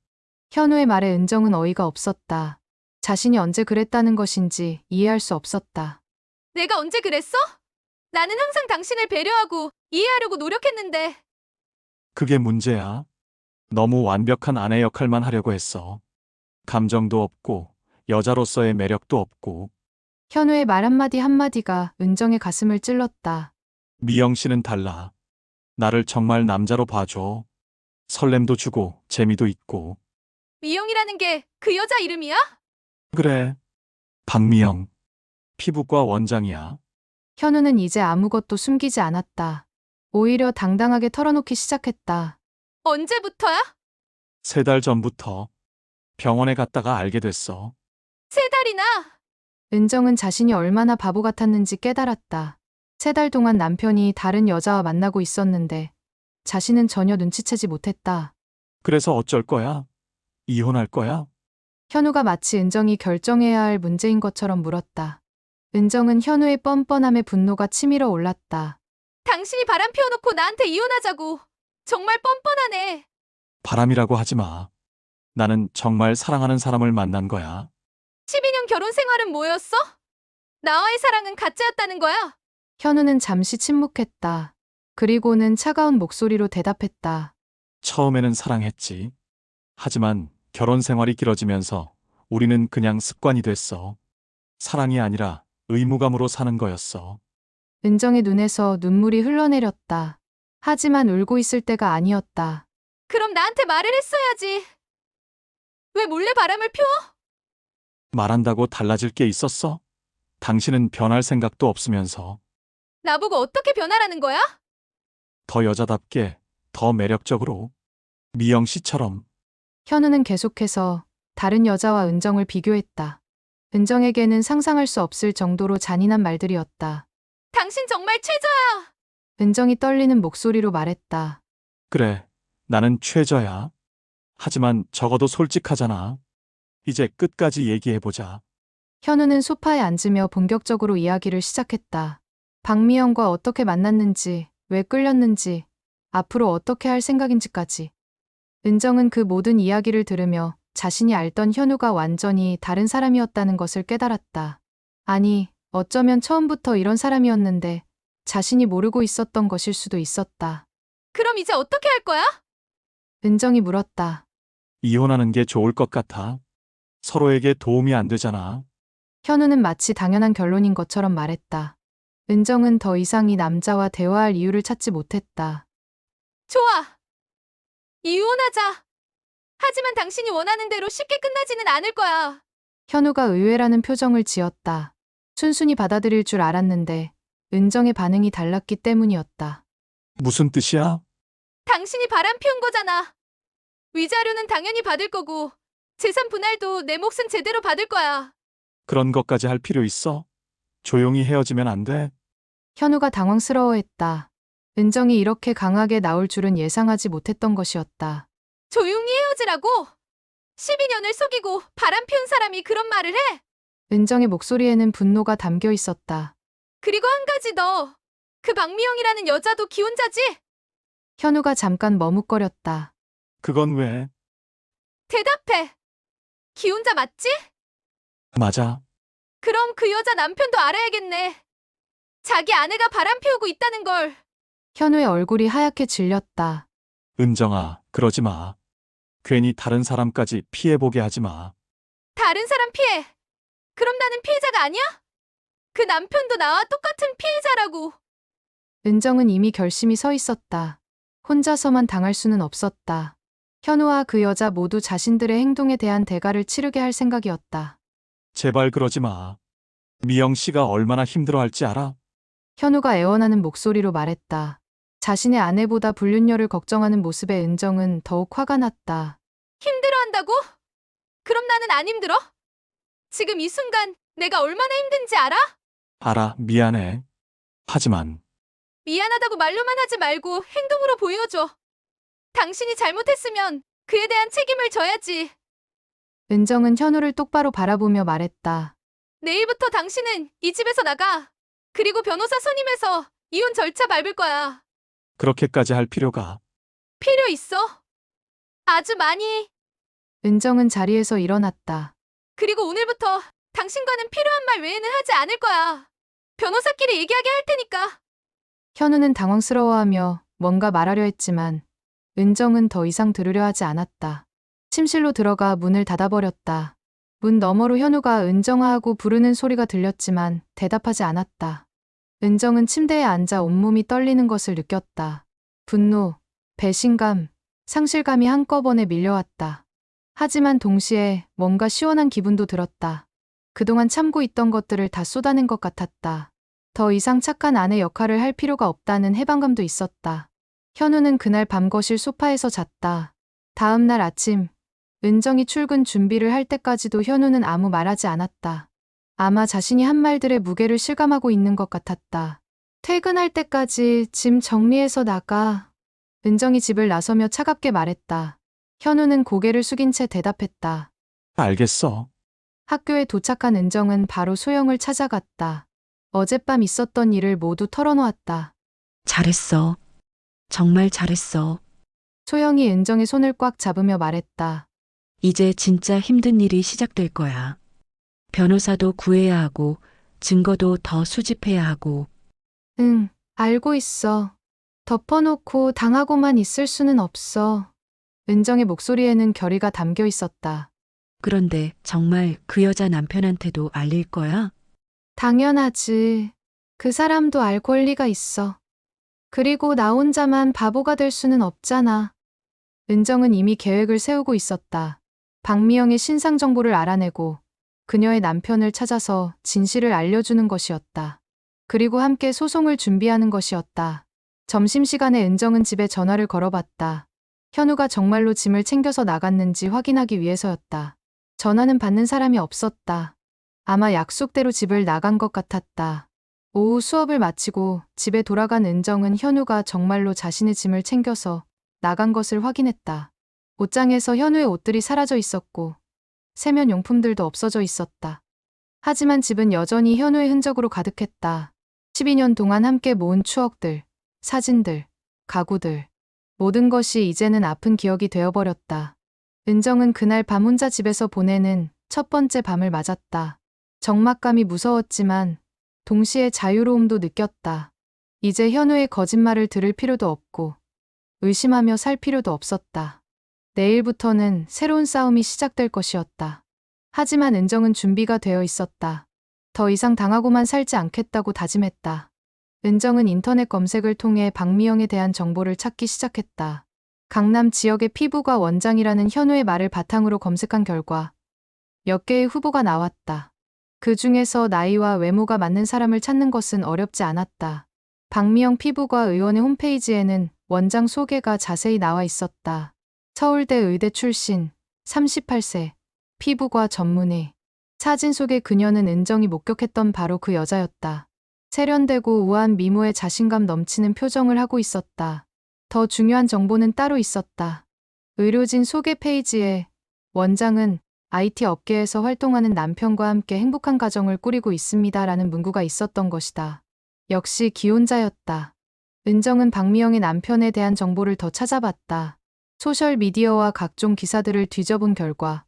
현우의 말에 은정은 어이가 없었다. 자신이 언제 그랬다는 것인지 이해할 수 없었다. 내가 언제 그랬어? 나는 항상 당신을 배려하고 이해하려고 노력했는데. 그게 문제야. 너무 완벽한 아내 역할만 하려고 했어. 감정도 없고 여자로서의 매력도 없고. 현우의 말 한마디 한마디가 은정의 가슴을 찔렀다. 미영 씨는 달라. 나를 정말 남자로 봐줘. 설렘도 주고 재미도 있고. 미영이라는 게 그 여자 이름이야? 그래. 박미영. 피부과 원장이야. 현우는 이제 아무것도 숨기지 않았다. 오히려 당당하게 털어놓기 시작했다. 언제부터야? 3달 전부터 병원에 갔다가 알게 됐어. 3달이나? 은정은 자신이 얼마나 바보 같았는지 깨달았다. 3달 동안 남편이 다른 여자와 만나고 있었는데 자신은 전혀 눈치채지 못했다. 그래서 어쩔 거야? 이혼할 거야? 현우가 마치 은정이 결정해야 할 문제인 것처럼 물었다. 은정은 현우의 뻔뻔함에 분노가 치밀어 올랐다. 당신이 바람 피워놓고 나한테 이혼하자고. 정말 뻔뻔하네. 바람이라고 하지 마. 나는 정말 사랑하는 사람을 만난 거야. 12년 결혼 생활은 뭐였어? 나와의 사랑은 가짜였다는 거야? 현우는 잠시 침묵했다. 그리고는 차가운 목소리로 대답했다. 처음에는 사랑했지. 하지만 결혼 생활이 길어지면서 우리는 그냥 습관이 됐어. 사랑이 아니라 의무감으로 사는 거였어. 은정의 눈에서 눈물이 흘러내렸다. 하지만 울고 있을 때가 아니었다. 그럼 나한테 말을 했어야지. 왜 몰래 바람을 피워? 말한다고 달라질 게 있었어? 당신은 변할 생각도 없으면서 나보고 어떻게 변하라는 거야? 더 여자답게, 더 매력적으로. 미영 씨처럼. 현우는 계속해서 다른 여자와 은정을 비교했다. 은정에게는 상상할 수 없을 정도로 잔인한 말들이었다. 당신 정말 최저야. 은정이 떨리는 목소리로 말했다. 그래, 나는 최저야. 하지만 적어도 솔직하잖아. 이제 끝까지 얘기해보자. 현우는 소파에 앉으며 본격적으로 이야기를 시작했다. 박미영과 어떻게 만났는지, 왜 끌렸는지, 앞으로 어떻게 할 생각인지까지. 은정은 그 모든 이야기를 들으며 자신이 알던 현우가 완전히 다른 사람이었다는 것을 깨달았다. 아니, 어쩌면 처음부터 이런 사람이었는데 자신이 모르고 있었던 것일 수도 있었다. 그럼 이제 어떻게 할 거야? 은정이 물었다. 이혼하는 게 좋을 것 같아. 서로에게 도움이 안 되잖아. 현우는 마치 당연한 결론인 것처럼 말했다. 은정은 더 이상 이 남자와 대화할 이유를 찾지 못했다. 좋아. 이혼하자. 하지만 당신이 원하는 대로 쉽게 끝나지는 않을 거야. 현우가 의외라는 표정을 지었다. 순순히 받아들일 줄 알았는데 은정의 반응이 달랐기 때문이었다. 무슨 뜻이야? 당신이 바람 피운 거잖아. 위자료는 당연히 받을 거고 재산 분할도 내 몫은 제대로 받을 거야. 그런 것까지 할 필요 있어? 조용히 헤어지면 안 돼? 현우가 당황스러워했다. 은정이 이렇게 강하게 나올 줄은 예상하지 못했던 것이었다. 조용히 헤어지라고? 12년을 속이고 바람 피운 사람이 그런 말을 해? 은정의 목소리에는 분노가 담겨 있었다. 그리고 한 가지 더. 그 박미영이라는 여자도 기혼자지? 현우가 잠깐 머뭇거렸다. 그건 왜? 대답해. 기혼자 맞지? 맞아. 그럼 그 여자 남편도 알아야겠네. 자기 아내가 바람 피우고 있다는 걸. 현우의 얼굴이 하얗게 질렸다. 은정아, 그러지 마. 괜히 다른 사람까지 피해보게 하지 마. 다른 사람 피해. 그럼 나는 피해자가 아니야? 그 남편도 나와 똑같은 피해자라고. 은정은 이미 결심이 서 있었다. 혼자서만 당할 수는 없었다. 현우와 그 여자 모두 자신들의 행동에 대한 대가를 치르게 할 생각이었다. 제발 그러지 마. 미영 씨가 얼마나 힘들어할지 알아? 현우가 애원하는 목소리로 말했다. 자신의 아내보다 불륜녀를 걱정하는 모습에 은정은 더욱 화가 났다. 힘들어한다고? 그럼 나는 안 힘들어? 지금 이 순간 내가 얼마나 힘든지 알아? 알아, 미안해. 하지만 미안하다고 말로만 하지 말고 행동으로 보여줘. 당신이 잘못했으면 그에 대한 책임을 져야지. 은정은 현우를 똑바로 바라보며 말했다. 내일부터 당신은 이 집에서 나가. 그리고 변호사 선임해서 이혼 절차 밟을 거야. 그렇게까지 할 필요가. 필요 있어. 아주 많이. 은정은 자리에서 일어났다. 그리고 오늘부터 당신과는 필요한 말 외에는 하지 않을 거야. 변호사끼리 얘기하게 할 테니까. 현우는 당황스러워하며 뭔가 말하려 했지만 은정은 더 이상 들으려 하지 않았다. 침실로 들어가 문을 닫아버렸다. 문 너머로 현우가 은정아 하고 부르는 소리가 들렸지만 대답하지 않았다. 은정은 침대에 앉아 온몸이 떨리는 것을 느꼈다. 분노, 배신감, 상실감이 한꺼번에 밀려왔다. 하지만 동시에 뭔가 시원한 기분도 들었다. 그동안 참고 있던 것들을 다 쏟아낸 것 같았다. 더 이상 착한 아내 역할을 할 필요가 없다는 해방감도 있었다. 현우는 그날 밤 거실 소파에서 잤다. 다음 날 아침, 은정이 출근 준비를 할 때까지도 현우는 아무 말하지 않았다. 아마 자신이 한 말들의 무게를 실감하고 있는 것 같았다. 퇴근할 때까지 짐 정리해서 나가. 은정이 집을 나서며 차갑게 말했다. 현우는 고개를 숙인 채 대답했다. 알겠어. 학교에 도착한 은정은 바로 소영을 찾아갔다. 어젯밤 있었던 일을 모두 털어놓았다. 잘했어. 정말 잘했어. 소영이 은정의 손을 꽉 잡으며 말했다. 이제 진짜 힘든 일이 시작될 거야. 변호사도 구해야 하고, 증거도 더 수집해야 하고, 응, 알고 있어. 덮어놓고 당하고만 있을 수는 없어. 은정의 목소리에는 결의가 담겨 있었다. 그런데 정말 그 여자 남편한테도 알릴 거야? 당연하지. 그 사람도 알 권리가 있어. 그리고 나 혼자만 바보가 될 수는 없잖아. 은정은 이미 계획을 세우고 있었다. 박미영의 신상 정보를 알아내고 그녀의 남편을 찾아서 진실을 알려주는 것이었다. 그리고 함께 소송을 준비하는 것이었다. 점심시간에 은정은 집에 전화를 걸어봤다. 현우가 정말로 짐을 챙겨서 나갔는지 확인하기 위해서였다. 전화는 받는 사람이 없었다. 아마 약속대로 집을 나간 것 같았다. 오후 수업을 마치고 집에 돌아간 은정은 현우가 정말로 자신의 짐을 챙겨서 나간 것을 확인했다. 옷장에서 현우의 옷들이 사라져 있었고 세면 용품들도 없어져 있었다. 하지만 집은 여전히 현우의 흔적으로 가득했다. 12년 동안 함께 모은 추억들, 사진들, 가구들, 모든 것이 이제는 아픈 기억이 되어버렸다. 은정은 그날 밤 혼자 집에서 보내는 첫 번째 밤을 맞았다. 적막감이 무서웠지만 동시에 자유로움도 느꼈다. 이제 현우의 거짓말을 들을 필요도 없고 의심하며 살 필요도 없었다. 내일부터는 새로운 싸움이 시작될 것이었다. 하지만 은정은 준비가 되어 있었다. 더 이상 당하고만 살지 않겠다고 다짐했다. 은정은 인터넷 검색을 통해 박미영에 대한 정보를 찾기 시작했다. 강남 지역의 피부과 원장이라는 현우의 말을 바탕으로 검색한 결과 몇 개의 후보가 나왔다. 그 중에서 나이와 외모가 맞는 사람을 찾는 것은 어렵지 않았다. 박미영 피부과 의원의 홈페이지에는 원장 소개가 자세히 나와 있었다. 서울대 의대 출신, 38세, 피부과 전문의. 사진 속의 그녀는 은정이 목격했던 바로 그 여자였다. 세련되고 우아한 미모에 자신감 넘치는 표정을 하고 있었다. 더 중요한 정보는 따로 있었다. 의료진 소개 페이지에 원장은 IT 업계에서 활동하는 남편과 함께 행복한 가정을 꾸리고 있습니다라는 문구가 있었던 것이다. 역시 기혼자였다. 은정은 박미영의 남편에 대한 정보를 더 찾아봤다. 소셜미디어와 각종 기사들을 뒤져본 결과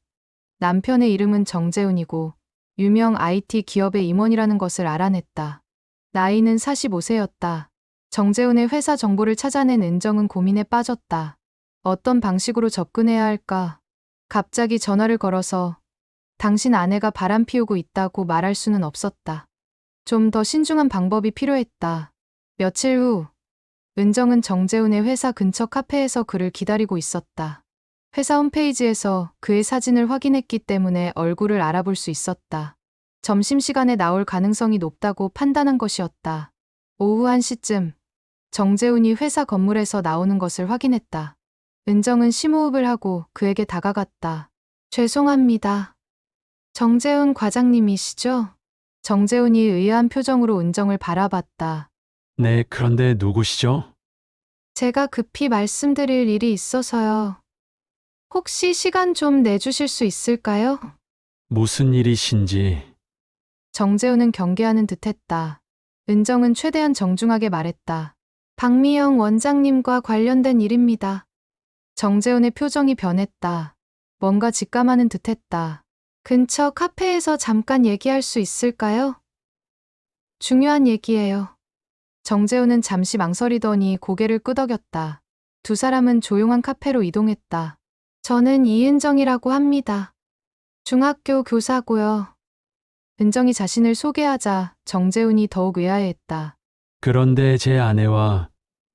남편의 이름은 정재훈이고 유명 IT 기업의 임원이라는 것을 알아냈다. 나이는 45세였다. 정재훈의 회사 정보를 찾아낸 은정은 고민에 빠졌다. 어떤 방식으로 접근해야 할까? 갑자기 전화를 걸어서 당신 아내가 바람 피우고 있다고 말할 수는 없었다. 좀 더 신중한 방법이 필요했다. 며칠 후 은정은 정재훈의 회사 근처 카페에서 그를 기다리고 있었다. 회사 홈페이지에서 그의 사진을 확인했기 때문에 얼굴을 알아볼 수 있었다. 점심시간에 나올 가능성이 높다고 판단한 것이었다. 오후 1시쯤 정재훈이 회사 건물에서 나오는 것을 확인했다. 은정은 심호흡을 하고 그에게 다가갔다. 죄송합니다. 정재훈 과장님이시죠? 정재훈이 의아한 표정으로 은정을 바라봤다. 네, 그런데 누구시죠? 제가 급히 말씀드릴 일이 있어서요. 혹시 시간 좀 내주실 수 있을까요? 무슨 일이신지 정재훈은 경계하는 듯했다. 은정은 최대한 정중하게 말했다. 박미영 원장님과 관련된 일입니다. 정재훈의 표정이 변했다. 뭔가 직감하는 듯했다. 근처 카페에서 잠깐 얘기할 수 있을까요? 중요한 얘기예요. 정재훈은 잠시 망설이더니 고개를 끄덕였다. 두 사람은 조용한 카페로 이동했다. 저는 이은정이라고 합니다. 중학교 교사고요. 은정이 자신을 소개하자 정재훈이 더욱 의아해했다. 그런데 제 아내와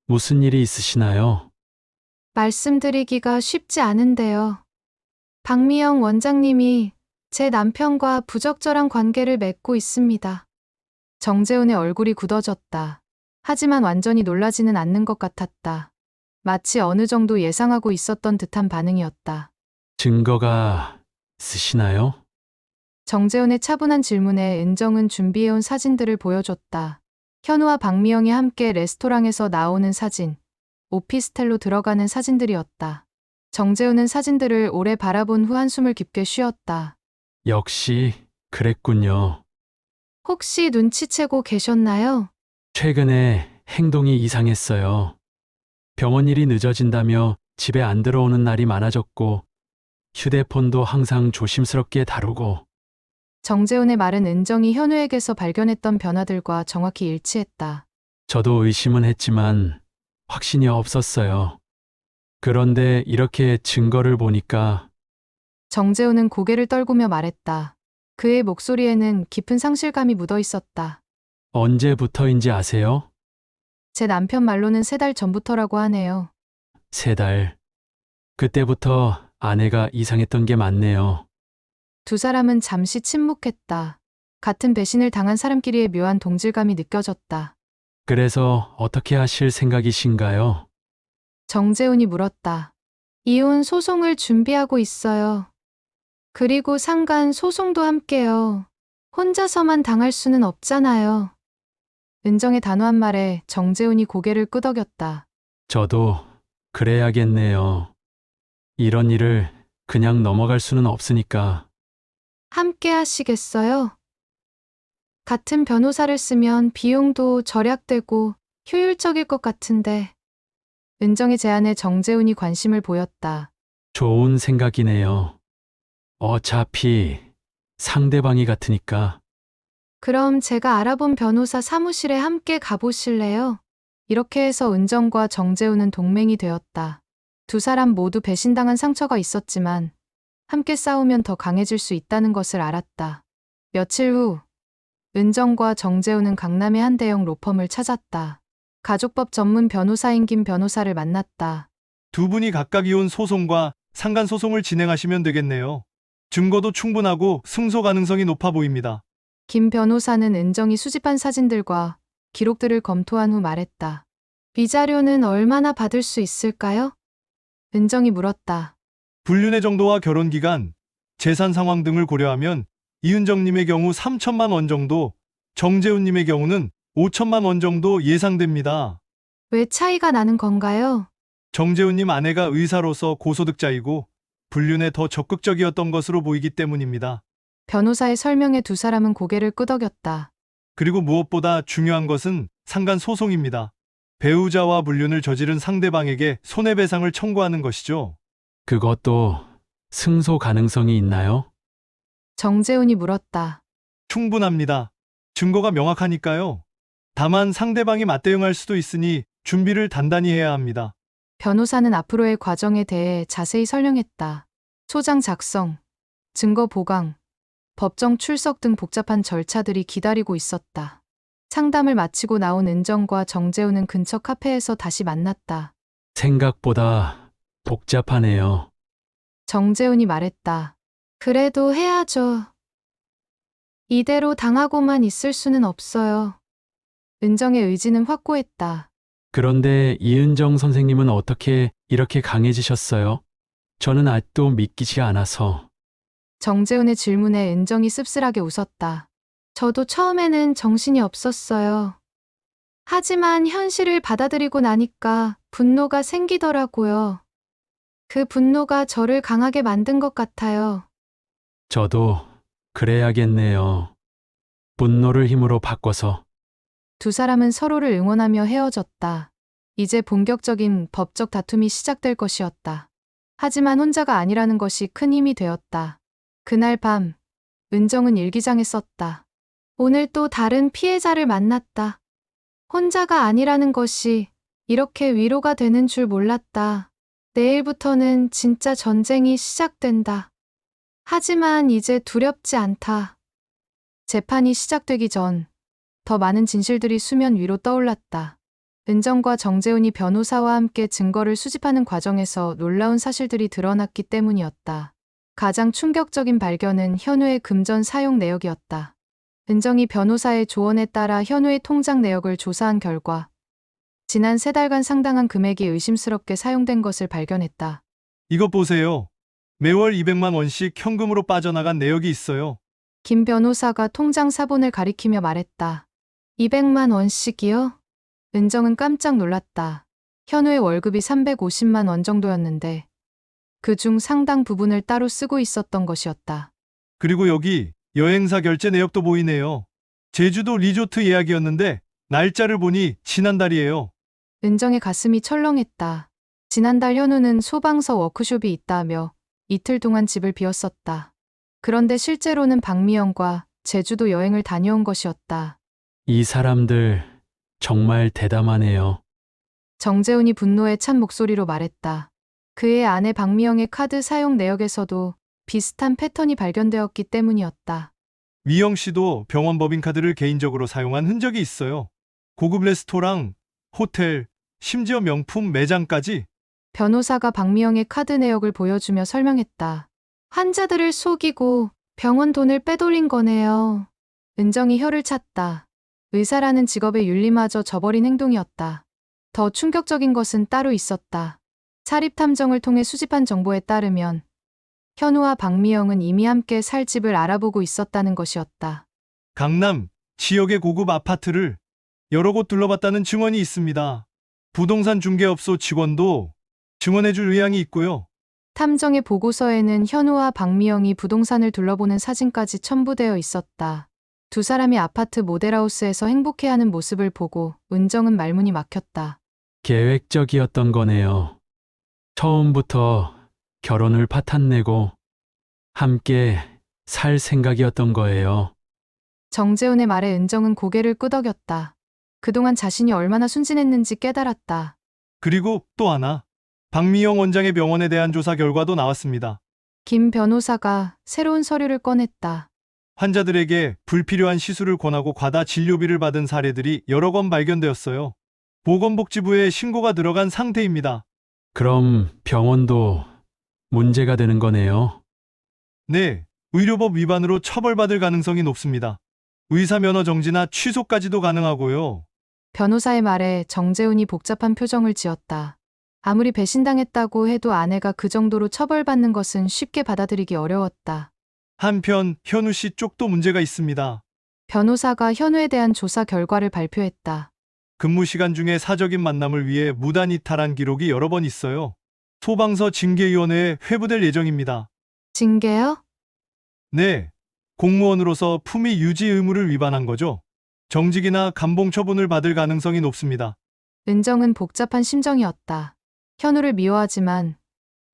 무슨 일이 있으시나요? 말씀드리기가 쉽지 않은데요. 박미영 원장님이 제 남편과 부적절한 관계를 맺고 있습니다. 정재훈의 얼굴이 굳어졌다. 하지만 완전히 놀라지는 않는 것 같았다. 마치 어느 정도 예상하고 있었던 듯한 반응이었다. 증거가 있으시나요? 정재훈의 차분한 질문에 은정은 준비해온 사진들을 보여줬다. 현우와 박미영이 함께 레스토랑에서 나오는 사진, 오피스텔로 들어가는 사진들이었다. 정재훈은 사진들을 오래 바라본 후 한숨을 깊게 쉬었다. 역시 그랬군요. 혹시 눈치채고 계셨나요? 최근에 행동이 이상했어요. 병원 일이 늦어진다며 집에 안 들어오는 날이 많아졌고, 휴대폰도 항상 조심스럽게 다루고, 정재훈의 말은 은정이 현우에게서 발견했던 변화들과 정확히 일치했다. 저도 의심은 했지만 확신이 없었어요. 그런데 이렇게 증거를 보니까 정재훈은 고개를 떨구며 말했다. 그의 목소리에는 깊은 상실감이 묻어 있었다. 언제부터인지 아세요? 제 남편 말로는 3달 전부터라고 하네요. 3달. 그때부터 아내가 이상했던 게 맞네요. 두 사람은 잠시 침묵했다. 같은 배신을 당한 사람끼리의 묘한 동질감이 느껴졌다. 그래서 어떻게 하실 생각이신가요? 정재훈이 물었다. 이혼 소송을 준비하고 있어요. 그리고 상간 소송도 함께요. 혼자서만 당할 수는 없잖아요. 은정의 단호한 말에 정재훈이 고개를 끄덕였다. 저도 그래야겠네요. 이런 일을 그냥 넘어갈 수는 없으니까. 함께 하시겠어요? 같은 변호사를 쓰면 비용도 절약되고 효율적일 것 같은데. 은정의 제안에 정재훈이 관심을 보였다. 좋은 생각이네요. 어차피 상대방이 같으니까. 그럼 제가 알아본 변호사 사무실에 함께 가보실래요? 이렇게 해서 은정과 정재훈은 동맹이 되었다. 두 사람 모두 배신당한 상처가 있었지만 함께 싸우면 더 강해질 수 있다는 것을 알았다. 며칠 후 은정과 정재훈은 강남의 한 대형 로펌을 찾았다. 가족법 전문 변호사인 김 변호사를 만났다. 두 분이 각각 이혼 소송과 상간 소송을 진행하시면 되겠네요. 증거도 충분하고 승소 가능성이 높아 보입니다. 김 변호사는 은정이 수집한 사진들과 기록들을 검토한 후 말했다. 위자료는 얼마나 받을 수 있을까요? 은정이 물었다. 불륜의 정도와 결혼 기간, 재산 상황 등을 고려하면 이은정님의 경우 3천만 원 정도, 정재훈님의 경우는 5천만 원 정도 예상됩니다. 왜 차이가 나는 건가요? 정재훈님 아내가 의사로서 고소득자이고 불륜에 더 적극적이었던 것으로 보이기 때문입니다. 변호사의 설명에 두 사람은 고개를 끄덕였다. 그리고 무엇보다 중요한 것은 상간 소송입니다. 배우자와 불륜을 저지른 상대방에게 손해배상을 청구하는 것이죠. 그것도 승소 가능성이 있나요? 정재훈이 물었다. 충분합니다. 증거가 명확하니까요. 다만 상대방이 맞대응할 수도 있으니 준비를 단단히 해야 합니다. 변호사는 앞으로의 과정에 대해 자세히 설명했다. 소장 작성, 증거 보강, 법정 출석 등 복잡한 절차들이 기다리고 있었다. 상담을 마치고 나온 은정과 정재훈은 근처 카페에서 다시 만났다. 생각보다 복잡하네요. 정재훈이 말했다. 그래도 해야죠. 이대로 당하고만 있을 수는 없어요. 은정의 의지는 확고했다. 그런데 이은정 선생님은 어떻게 이렇게 강해지셨어요? 저는 아직도 믿기지가 않아서. 정재훈의 질문에 은정이 씁쓸하게 웃었다. 저도 처음에는 정신이 없었어요. 하지만 현실을 받아들이고 나니까 분노가 생기더라고요. 그 분노가 저를 강하게 만든 것 같아요. 저도 그래야겠네요. 분노를 힘으로 바꿔서 두 사람은 서로를 응원하며 헤어졌다. 이제 본격적인 법적 다툼이 시작될 것이었다. 하지만 혼자가 아니라는 것이 큰 힘이 되었다. 그날 밤, 은정은 일기장에 썼다. 오늘 또 다른 피해자를 만났다. 혼자가 아니라는 것이 이렇게 위로가 되는 줄 몰랐다. 내일부터는 진짜 전쟁이 시작된다. 하지만 이제 두렵지 않다. 재판이 시작되기 전 더 많은 진실들이 수면 위로 떠올랐다. 은정과 정재훈이 변호사와 함께 증거를 수집하는 과정에서 놀라운 사실들이 드러났기 때문이었다. 가장 충격적인 발견은 현우의 금전 사용 내역이었다. 은정이 변호사의 조언에 따라 현우의 통장 내역을 조사한 결과 지난 3달간 상당한 금액이 의심스럽게 사용된 것을 발견했다. 이것 보세요. 매월 200만 원씩 현금으로 빠져나간 내역이 있어요. 김 변호사가 통장 사본을 가리키며 말했다. 200만 원씩이요? 은정은 깜짝 놀랐다. 현우의 월급이 350만 원 정도였는데 그중 상당 부분을 따로 쓰고 있었던 것이었다. 그리고 여기 여행사 결제 내역도 보이네요. 제주도 리조트 예약이었는데 날짜를 보니 지난달이에요. 은정의 가슴이 철렁했다. 지난달 현우는 소방서 워크숍이 있다며 이틀 동안 집을 비웠었다. 그런데 실제로는 박미영과 제주도 여행을 다녀온 것이었다. 이 사람들 정말 대담하네요. 정재훈이 분노에 찬 목소리로 말했다. 그의 아내 박미영의 카드 사용 내역에서도 비슷한 패턴이 발견되었기 때문이었다. 미영 씨도 병원 법인카드를 개인적으로 사용한 흔적이 있어요. 고급 레스토랑, 호텔, 심지어 명품 매장까지. 변호사가 박미영의 카드 내역을 보여주며 설명했다. 환자들을 속이고 병원 돈을 빼돌린 거네요. 은정이 혀를 찼다. 의사라는 직업의 윤리마저 저버린 행동이었다. 더 충격적인 것은 따로 있었다. 사립탐정을 통해 수집한 정보에 따르면 현우와 박미영은 이미 함께 살 집을 알아보고 있었다는 것이었다. 강남 지역의 고급 아파트를 여러 곳 둘러봤다는 증언이 있습니다. 부동산 중개업소 직원도 증언해줄 의향이 있고요. 탐정의 보고서에는 현우와 박미영이 부동산을 둘러보는 사진까지 첨부되어 있었다. 두 사람이 아파트 모델하우스에서 행복해하는 모습을 보고 은정은 말문이 막혔다. 계획적이었던 거네요. 처음부터 결혼을 파탄내고 함께 살 생각이었던 거예요. 정재훈의 말에 은정은 고개를 끄덕였다. 그동안 자신이 얼마나 순진했는지 깨달았다. 그리고 또 하나. 박미영 원장의 병원에 대한 조사 결과도 나왔습니다. 김 변호사가 새로운 서류를 꺼냈다. 환자들에게 불필요한 시술을 권하고 과다 진료비를 받은 사례들이 여러 건 발견되었어요. 보건복지부에 신고가 들어간 상태입니다. 그럼 병원도 문제가 되는 거네요. 네, 의료법 위반으로 처벌받을 가능성이 높습니다. 의사 면허 정지나 취소까지도 가능하고요. 변호사의 말에 정재훈이 복잡한 표정을 지었다. 아무리 배신당했다고 해도 아내가 그 정도로 처벌받는 것은 쉽게 받아들이기 어려웠다. 한편 현우 씨 쪽도 문제가 있습니다. 변호사가 현우에 대한 조사 결과를 발표했다. 근무 시간 중에 사적인 만남을 위해 무단 이탈한 기록이 여러 번 있어요. 소방서 징계위원회에 회부될 예정입니다. 징계요? 네, 공무원으로서 품위 유지 의무를 위반한 거죠. 정직이나 감봉 처분을 받을 가능성이 높습니다. 은정은 복잡한 심정이었다. 현우를 미워하지만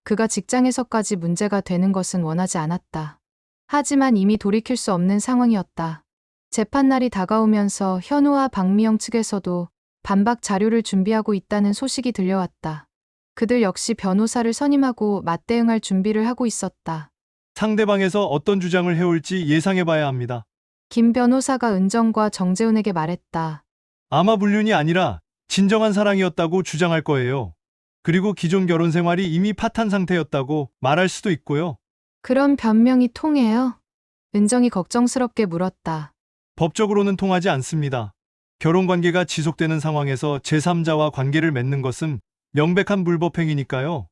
그가 직장에서까지 문제가 되는 것은 원하지 않았다. 하지만 이미 돌이킬 수 없는 상황이었다. 재판날이 다가오면서 현우와 박미영 측에서도 반박 자료를 준비하고 있다는 소식이 들려왔다. 그들 역시 변호사를 선임하고 맞대응할 준비를 하고 있었다. 상대방에서 어떤 주장을 해올지 예상해봐야 합니다. 김 변호사가 은정과 정재훈에게 말했다. 아마 불륜이 아니라 진정한 사랑이었다고 주장할 거예요. 그리고 기존 결혼 생활이 이미 파탄 상태였다고 말할 수도 있고요. 그런 변명이 통해요? 은정이 걱정스럽게 물었다. 법적으로는 통하지 않습니다. 결혼 관계가 지속되는 상황에서 제3자와 관계를 맺는 것은 명백한 불법행위니까요.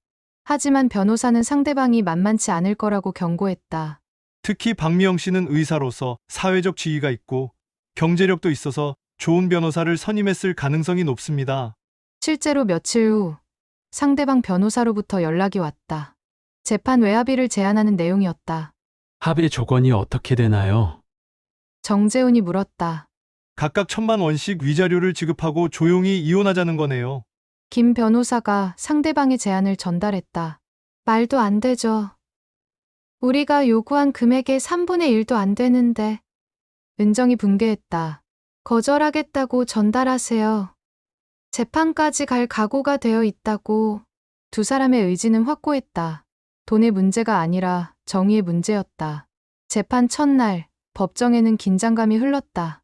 하지만 변호사는 상대방이 만만치 않을 거라고 경고했다. 특히 박미영 씨는 의사로서 사회적 지위가 있고 경제력도 있어서 좋은 변호사를 선임했을 가능성이 높습니다. 실제로 며칠 후 상대방 변호사로부터 연락이 왔다. 재판 외압의를 제안하는 내용이었다. 합의 조건이 어떻게 되나요? 정재훈이 물었다. 각각 1,000만 원씩 위자료를 지급하고 조용히 이혼하자는 거네요. 김 변호사가 상대방의 제안을 전달했다. 말도 안 되죠. 우리가 요구한 금액의 3분의 1도 안 되는데. 은정이 분개했다. 거절하겠다고 전달하세요. 재판까지 갈 각오가 되어 있다고. 두 사람의 의지는 확고했다. 돈의 문제가 아니라 정의의 문제였다. 재판 첫날, 법정에는 긴장감이 흘렀다.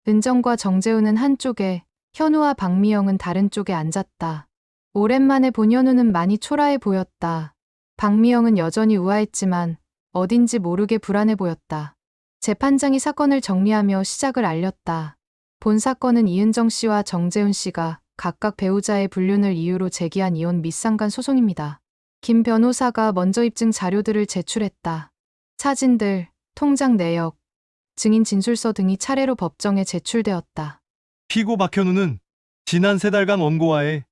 은정과 정재훈은 한쪽에, 현우와 박미영은 다른 쪽에 앉았다. 오랜만에 본 현우는 많이 초라해 보였다. 박미영은 여전히 우아했지만 어딘지 모르게 불안해 보였다. 재판장이 사건을 정리하며 시작을 알렸다. 본 사건은 이은정 씨와 정재훈 씨가 각각 배우자의 불륜을 이유로 제기한 이혼 및 상간 소송입니다. 김 변호사가 먼저 입증 자료들을 제출했다. 사진들, 통장 내역, 증인 진술서 등이 차례로 법정에 제출되었다. 피고 박현우는 지난 3달간 원고와의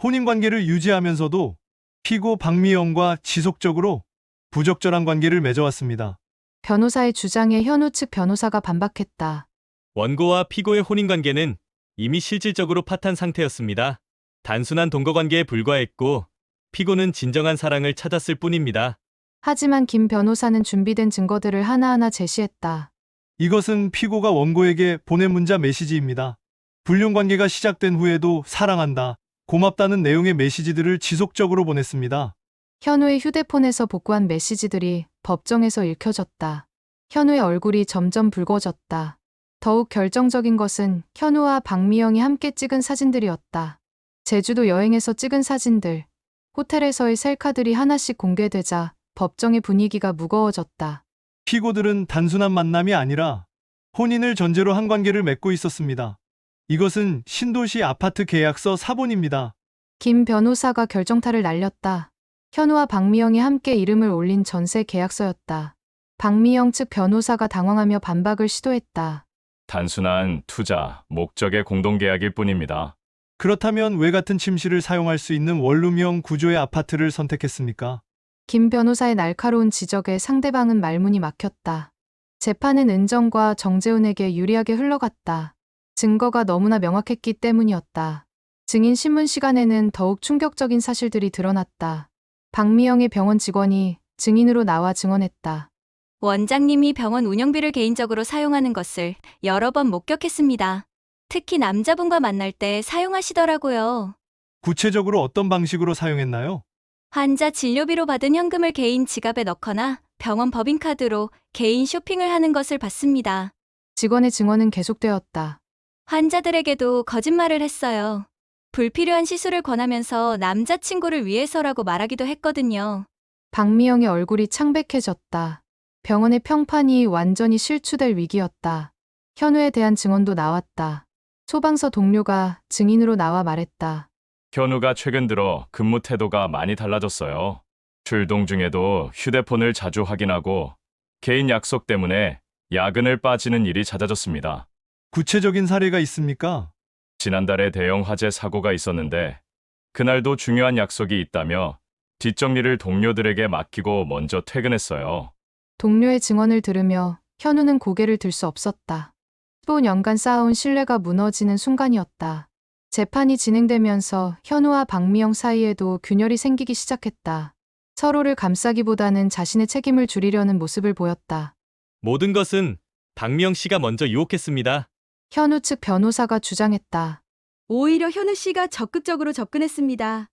혼인관계를 유지하면서도 피고 박미영과 지속적으로 부적절한 관계를 맺어왔습니다. 변호사의 주장에 현우 측 변호사가 반박했다. 원고와 피고의 혼인관계는 이미 실질적으로 파탄 상태였습니다. 단순한 동거관계에 불과했고 피고는 진정한 사랑을 찾았을 뿐입니다. 하지만 김 변호사는 준비된 증거들을 하나하나 제시했다. 이것은 피고가 원고에게 보낸 문자 메시지입니다. 불륜 관계가 시작된 후에도 사랑한다, 고맙다는 내용의 메시지들을 지속적으로 보냈습니다. 현우의 휴대폰에서 복구한 메시지들이 법정에서 읽혀졌다. 현우의 얼굴이 점점 붉어졌다. 더욱 결정적인 것은 현우와 박미영이 함께 찍은 사진들이었다. 제주도 여행에서 찍은 사진들, 호텔에서의 셀카들이 하나씩 공개되자 법정의 분위기가 무거워졌다. 피고들은 단순한 만남이 아니라 혼인을 전제로 한 관계를 맺고 있었습니다. 이것은 신도시 아파트 계약서 사본입니다. 김 변호사가 결정타를 날렸다. 현우와 박미영이 함께 이름을 올린 전세 계약서였다. 박미영 측 변호사가 당황하며 반박을 시도했다. 단순한 투자, 목적의 공동계약일 뿐입니다. 그렇다면 왜 같은 침실을 사용할 수 있는 원룸형 구조의 아파트를 선택했습니까? 김 변호사의 날카로운 지적에 상대방은 말문이 막혔다. 재판은 은정과 정재훈에게 유리하게 흘러갔다. 증거가 너무나 명확했기 때문이었다. 증인 신문 시간에는 더욱 충격적인 사실들이 드러났다. 박미영의 병원 직원이 증인으로 나와 증언했다. 원장님이 병원 운영비를 개인적으로 사용하는 것을 여러 번 목격했습니다. 특히 남자분과 만날 때 사용하시더라고요. 구체적으로 어떤 방식으로 사용했나요? 환자 진료비로 받은 현금을 개인 지갑에 넣거나 병원 법인카드로 개인 쇼핑을 하는 것을 봤습니다. 직원의 증언은 계속되었다. 환자들에게도 거짓말을 했어요. 불필요한 시술을 권하면서 남자친구를 위해서라고 말하기도 했거든요. 박미영의 얼굴이 창백해졌다. 병원의 평판이 완전히 실추될 위기였다. 현우에 대한 증언도 나왔다. 소방서 동료가 증인으로 나와 말했다. 현우가 최근 들어 근무 태도가 많이 달라졌어요. 출동 중에도 휴대폰을 자주 확인하고 개인 약속 때문에 야근을 빠지는 일이 잦아졌습니다. 구체적인 사례가 있습니까? 지난달에 대형 화재 사고가 있었는데 그날도 중요한 약속이 있다며 뒷정리를 동료들에게 맡기고 먼저 퇴근했어요. 동료의 증언을 들으며 현우는 고개를 들 수 없었다. 15년간 쌓아온 신뢰가 무너지는 순간이었다. 재판이 진행되면서 현우와 박미영 사이에도 균열이 생기기 시작했다. 서로를 감싸기보다는 자신의 책임을 줄이려는 모습을 보였다. 모든 것은 박미영 씨가 먼저 유혹했습니다. 현우 측 변호사가 주장했다. 오히려 현우 씨가 적극적으로 접근했습니다.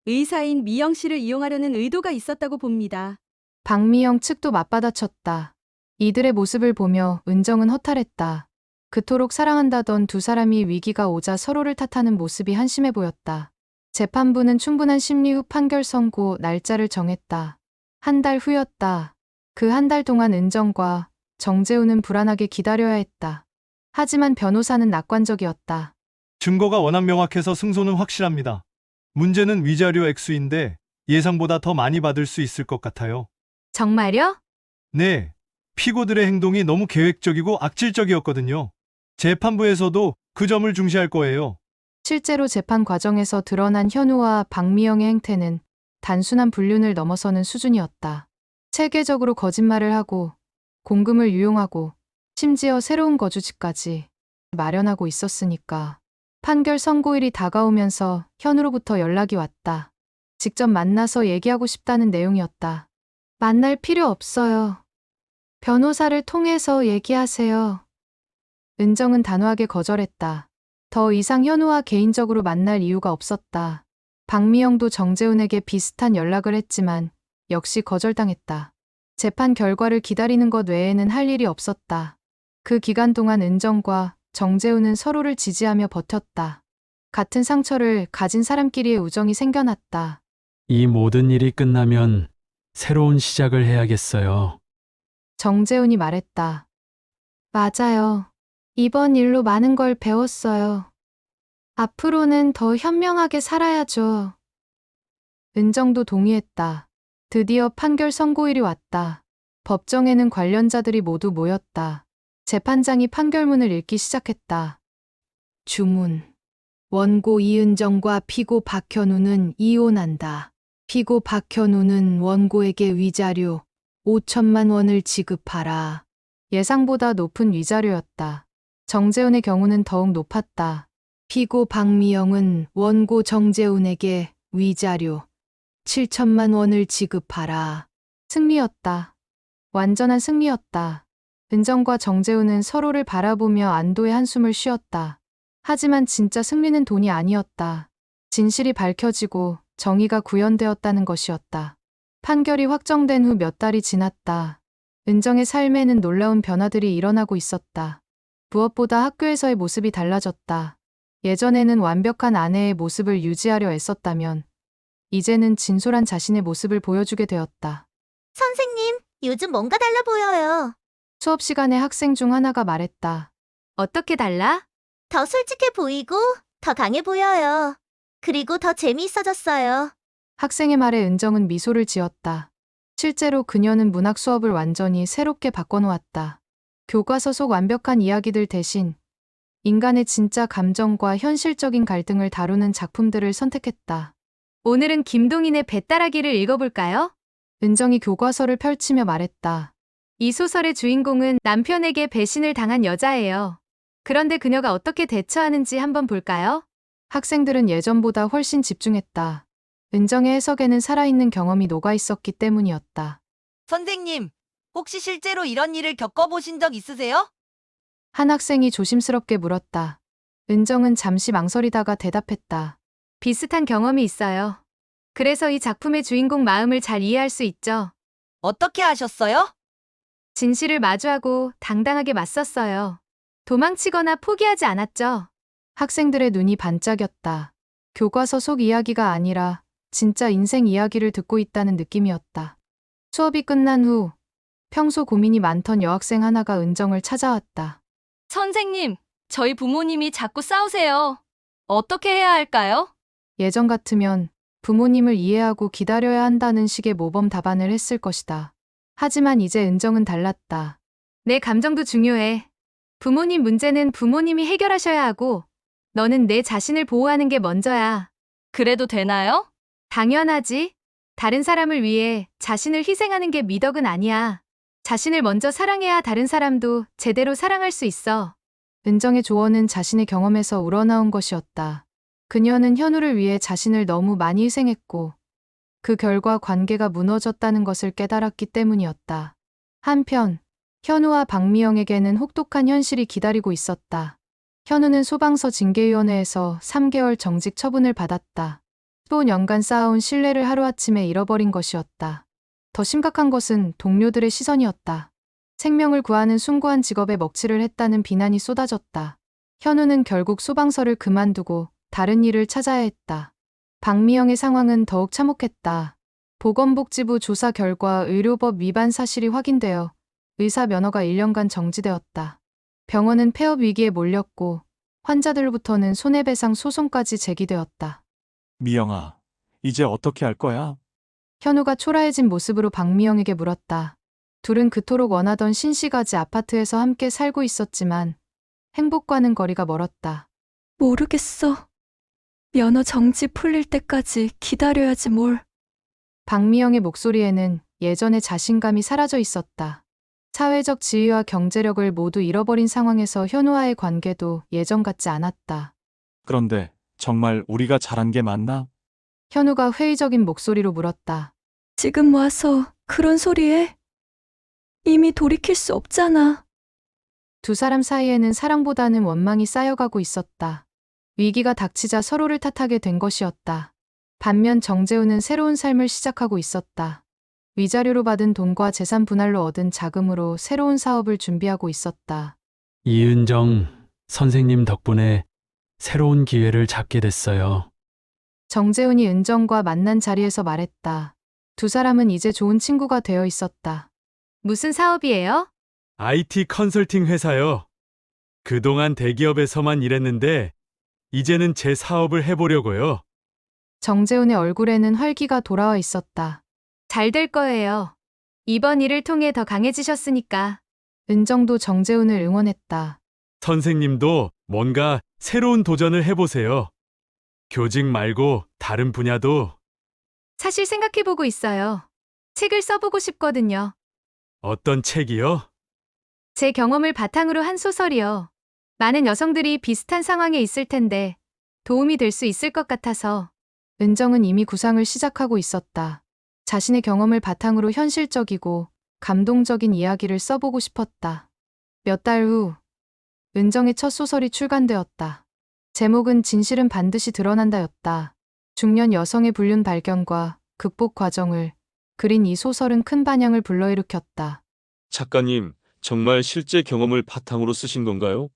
의사인 미영 씨를 이용하려는 의도가 있었다고 봅니다. 박미영 측도 맞받아쳤다. 이들의 모습을 보며 은정은 허탈했다. 그토록 사랑한다던 두 사람이 위기가 오자 서로를 탓하는 모습이 한심해 보였다. 재판부는 충분한 심리 후 판결 선고 날짜를 정했다. 한 달 후였다. 그 한 달 동안 은정과 정재훈은 불안하게 기다려야 했다. 하지만 변호사는 낙관적이었다. 증거가 워낙 명확해서 승소는 확실합니다. 문제는 위자료 액수인데 예상보다 더 많이 받을 수 있을 것 같아요. 정말요? 네, 피고들의 행동이 너무 계획적이고 악질적이었거든요. 재판부에서도 그 점을 중시할 거예요. 실제로 재판 과정에서 드러난 현우와 박미영의 행태는 단순한 불륜을 넘어서는 수준이었다. 체계적으로 거짓말을 하고 공금을 유용하고 심지어 새로운 거주지까지 마련하고 있었으니까. 판결 선고일이 다가오면서 현우로부터 연락이 왔다. 직접 만나서 얘기하고 싶다는 내용이었다. 만날 필요 없어요. 변호사를 통해서 얘기하세요. 은정은 단호하게 거절했다. 더 이상 현우와 개인적으로 만날 이유가 없었다. 박미영도 정재훈에게 비슷한 연락을 했지만 역시 거절당했다. 재판 결과를 기다리는 것 외에는 할 일이 없었다. 그 기간 동안 은정과 정재훈은 서로를 지지하며 버텼다. 같은 상처를 가진 사람끼리의 우정이 생겨났다. 이 모든 일이 끝나면 새로운 시작을 해야겠어요. 정재훈이 말했다. 맞아요. 이번 일로 많은 걸 배웠어요. 앞으로는 더 현명하게 살아야죠. 은정도 동의했다. 드디어 판결 선고일이 왔다. 법정에는 관련자들이 모두 모였다. 재판장이 판결문을 읽기 시작했다. 주문. 원고 이은정과 피고 박현우는 이혼한다. 피고 박현우는 원고에게 위자료 5천만 원을 지급하라. 예상보다 높은 위자료였다. 정재훈의 경우는 더욱 높았다. 피고 박미영은 원고 정재훈에게 위자료 7천만 원을 지급하라. 승리였다. 완전한 승리였다. 은정과 정재훈은 서로를 바라보며 안도의 한숨을 쉬었다. 하지만 진짜 승리는 돈이 아니었다. 진실이 밝혀지고 정의가 구현되었다는 것이었다. 판결이 확정된 후 몇 달이 지났다. 은정의 삶에는 놀라운 변화들이 일어나고 있었다. 무엇보다 학교에서의 모습이 달라졌다. 예전에는 완벽한 아내의 모습을 유지하려 애썼다면 이제는 진솔한 자신의 모습을 보여주게 되었다. 선생님, 요즘 뭔가 달라 보여요. 수업 시간에 학생 중 하나가 말했다. 어떻게 달라? 더 솔직해 보이고 더 강해 보여요. 그리고 더 재미있어졌어요. 학생의 말에 은정은 미소를 지었다. 실제로 그녀는 문학 수업을 완전히 새롭게 바꿔놓았다. 교과서 속 완벽한 이야기들 대신 인간의 진짜 감정과 현실적인 갈등을 다루는 작품들을 선택했다. 오늘은 김동인의 배따라기를 읽어볼까요? 은정이 교과서를 펼치며 말했다. 이 소설의 주인공은 남편에게 배신을 당한 여자예요. 그런데 그녀가 어떻게 대처하는지 한번 볼까요? 학생들은 예전보다 훨씬 집중했다. 은정의 해석에는 살아있는 경험이 녹아있었기 때문이었다. 선생님, 혹시 실제로 이런 일을 겪어보신 적 있으세요? 한 학생이 조심스럽게 물었다. 은정은 잠시 망설이다가 대답했다. 비슷한 경험이 있어요. 그래서 이 작품의 주인공 마음을 잘 이해할 수 있죠. 어떻게 하셨어요? 진실을 마주하고 당당하게 맞섰어요. 도망치거나 포기하지 않았죠. 학생들의 눈이 반짝였다. 교과서 속 이야기가 아니라 진짜 인생 이야기를 듣고 있다는 느낌이었다. 수업이 끝난 후 평소 고민이 많던 여학생 하나가 은정을 찾아왔다. 선생님, 저희 부모님이 자꾸 싸우세요. 어떻게 해야 할까요? 예전 같으면 부모님을 이해하고 기다려야 한다는 식의 모범 답안을 했을 것이다. 하지만 이제 은정은 달랐다. 내 감정도 중요해. 부모님 문제는 부모님이 해결하셔야 하고 너는 내 자신을 보호하는 게 먼저야. 그래도 되나요? 당연하지. 다른 사람을 위해 자신을 희생하는 게 미덕은 아니야. 자신을 먼저 사랑해야 다른 사람도 제대로 사랑할 수 있어. 은정의 조언은 자신의 경험에서 우러나온 것이었다. 그녀는 현우를 위해 자신을 너무 많이 희생했고 그 결과 관계가 무너졌다는 것을 깨달았기 때문이었다. 한편 현우와 박미영에게는 혹독한 현실이 기다리고 있었다. 현우는 소방서 징계위원회에서 3개월 정직 처분을 받았다. 15년간 쌓아온 신뢰를 하루아침에 잃어버린 것이었다. 더 심각한 것은 동료들의 시선이었다. 생명을 구하는 숭고한 직업에 먹칠을 했다는 비난이 쏟아졌다. 현우는 결국 소방서를 그만두고 다른 일을 찾아야 했다. 박미영의 상황은 더욱 참혹했다. 보건복지부 조사 결과 의료법 위반 사실이 확인되어 의사 면허가 1년간 정지되었다. 병원은 폐업 위기에 몰렸고 환자들로부터는 손해배상 소송까지 제기되었다. 미영아, 이제 어떻게 할 거야? 현우가 초라해진 모습으로 박미영에게 물었다. 둘은 그토록 원하던 신시가지 아파트에서 함께 살고 있었지만 행복과는 거리가 멀었다. 모르겠어. 면허 정지 풀릴 때까지 기다려야지 뭘. 박미영의 목소리에는 예전의 자신감이 사라져 있었다. 사회적 지위와 경제력을 모두 잃어버린 상황에서 현우와의 관계도 예전 같지 않았다. 그런데 정말 우리가 잘한 게 맞나? 현우가 회의적인 목소리로 물었다. 지금 와서 그런 소리에? 이미 돌이킬 수 없잖아. 두 사람 사이에는 사랑보다는 원망이 쌓여가고 있었다. 위기가 닥치자 서로를 탓하게 된 것이었다. 반면 정재우는 새로운 삶을 시작하고 있었다. 위자료로 받은 돈과 재산 분할로 얻은 자금으로 새로운 사업을 준비하고 있었다. 이은정 선생님 덕분에 새로운 기회를 잡게 됐어요. 정재훈이 은정과 만난 자리에서 말했다. 두 사람은 이제 좋은 친구가 되어 있었다. 무슨 사업이에요? IT 컨설팅 회사요. 그동안 대기업에서만 일했는데 이제는 제 사업을 해보려고요. 정재훈의 얼굴에는 활기가 돌아와 있었다. 잘 될 거예요. 이번 일을 통해 더 강해지셨으니까. 은정도 정재훈을 응원했다. 선생님도 뭔가 새로운 도전을 해보세요. 교직 말고 다른 분야도. 사실 생각해보고 있어요. 책을 써보고 싶거든요. 어떤 책이요? 제 경험을 바탕으로 한 소설이요. 많은 여성들이 비슷한 상황에 있을 텐데 도움이 될 수 있을 것 같아서. 은정은 이미 구상을 시작하고 있었다. 자신의 경험을 바탕으로 현실적이고 감동적인 이야기를 써보고 싶었다. 몇 달 후, 은정의 첫 소설이 출간되었다. 제목은 진실은 반드시 드러난다였다. 중년 여성의 불륜 발견과 극복 과정을 그린 이 소설은 큰 반향을 불러일으켰다. 작가님, 정말 실제 경험을 바탕으로 쓰신 건가요?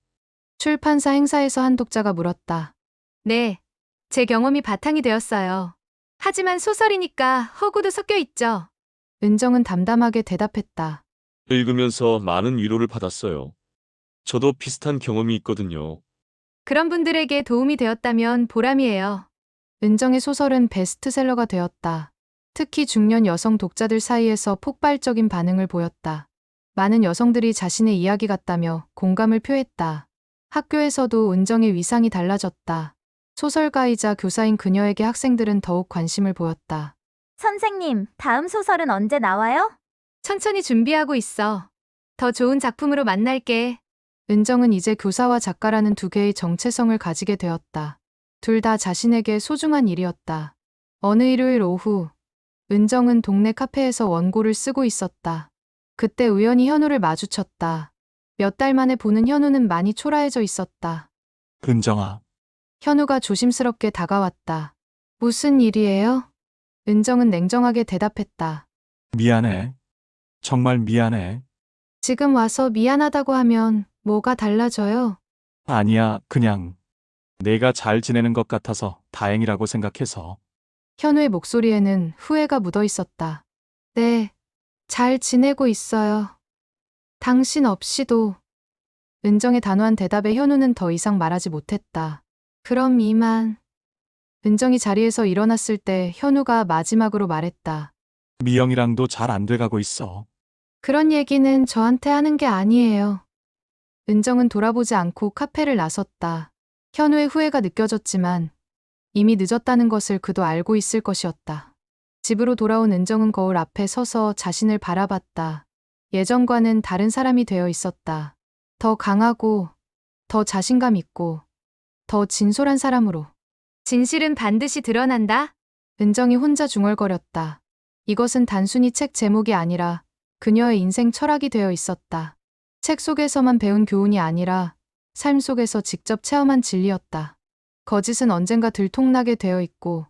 출판사 행사에서 한 독자가 물었다. 네, 제 경험이 바탕이 되었어요. 하지만 소설이니까 허구도 섞여 있죠. 은정은 담담하게 대답했다. 읽으면서 많은 위로를 받았어요. 저도 비슷한 경험이 있거든요. 그런 분들에게 도움이 되었다면 보람이에요. 은정의 소설은 베스트셀러가 되었다. 특히 중년 여성 독자들 사이에서 폭발적인 반응을 보였다. 많은 여성들이 자신의 이야기 같다며 공감을 표했다. 학교에서도 은정의 위상이 달라졌다. 소설가이자 교사인 그녀에게 학생들은 더욱 관심을 보였다. 선생님, 다음 소설은 언제 나와요? 천천히 준비하고 있어. 더 좋은 작품으로 만날게. 은정은 이제 교사와 작가라는 두 개의 정체성을 가지게 되었다. 둘 다 자신에게 소중한 일이었다. 어느 일요일 오후, 은정은 동네 카페에서 원고를 쓰고 있었다. 그때 우연히 현우를 마주쳤다. 몇 달 만에 보는 현우는 많이 초라해져 있었다. 은정아, 현우가 조심스럽게 다가왔다. 무슨 일이에요? 은정은 냉정하게 대답했다. 미안해. 정말 미안해. 지금 와서 미안하다고 하면 뭐가 달라져요? 아니야, 그냥 내가 잘 지내는 것 같아서 다행이라고 생각해서. 현우의 목소리에는 후회가 묻어 있었다. 네, 잘 지내고 있어요. 당신 없이도. 은정의 단호한 대답에 현우는 더 이상 말하지 못했다. 그럼 이만. 은정이 자리에서 일어났을 때 현우가 마지막으로 말했다. 미영이랑도 잘 안 돼가고 있어. 그런 얘기는 저한테 하는 게 아니에요. 은정은 돌아보지 않고 카페를 나섰다. 현우의 후회가 느껴졌지만 이미 늦었다는 것을 그도 알고 있을 것이었다. 집으로 돌아온 은정은 거울 앞에 서서 자신을 바라봤다. 예전과는 다른 사람이 되어 있었다. 더 강하고, 더 자신감 있고, 더 진솔한 사람으로. 진실은 반드시 드러난다. 은정이 혼자 중얼거렸다. 이것은 단순히 책 제목이 아니라 그녀의 인생 철학이 되어 있었다. 책 속에서만 배운 교훈이 아니라 삶 속에서 직접 체험한 진리였다. 거짓은 언젠가 들통나게 되어 있고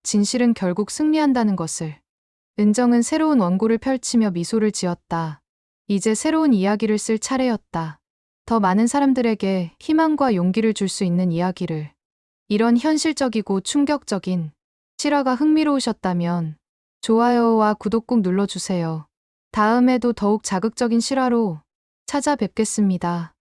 진실은 결국 승리한다는 것을. 은정은 새로운 원고를 펼치며 미소를 지었다. 이제 새로운 이야기를 쓸 차례였다. 더 많은 사람들에게 희망과 용기를 줄 수 있는 이야기를. 이런 현실적이고 충격적인 실화가 흥미로우셨다면 좋아요와 구독 꾹 눌러주세요. 다음에도 더욱 자극적인 실화로 찾아뵙겠습니다.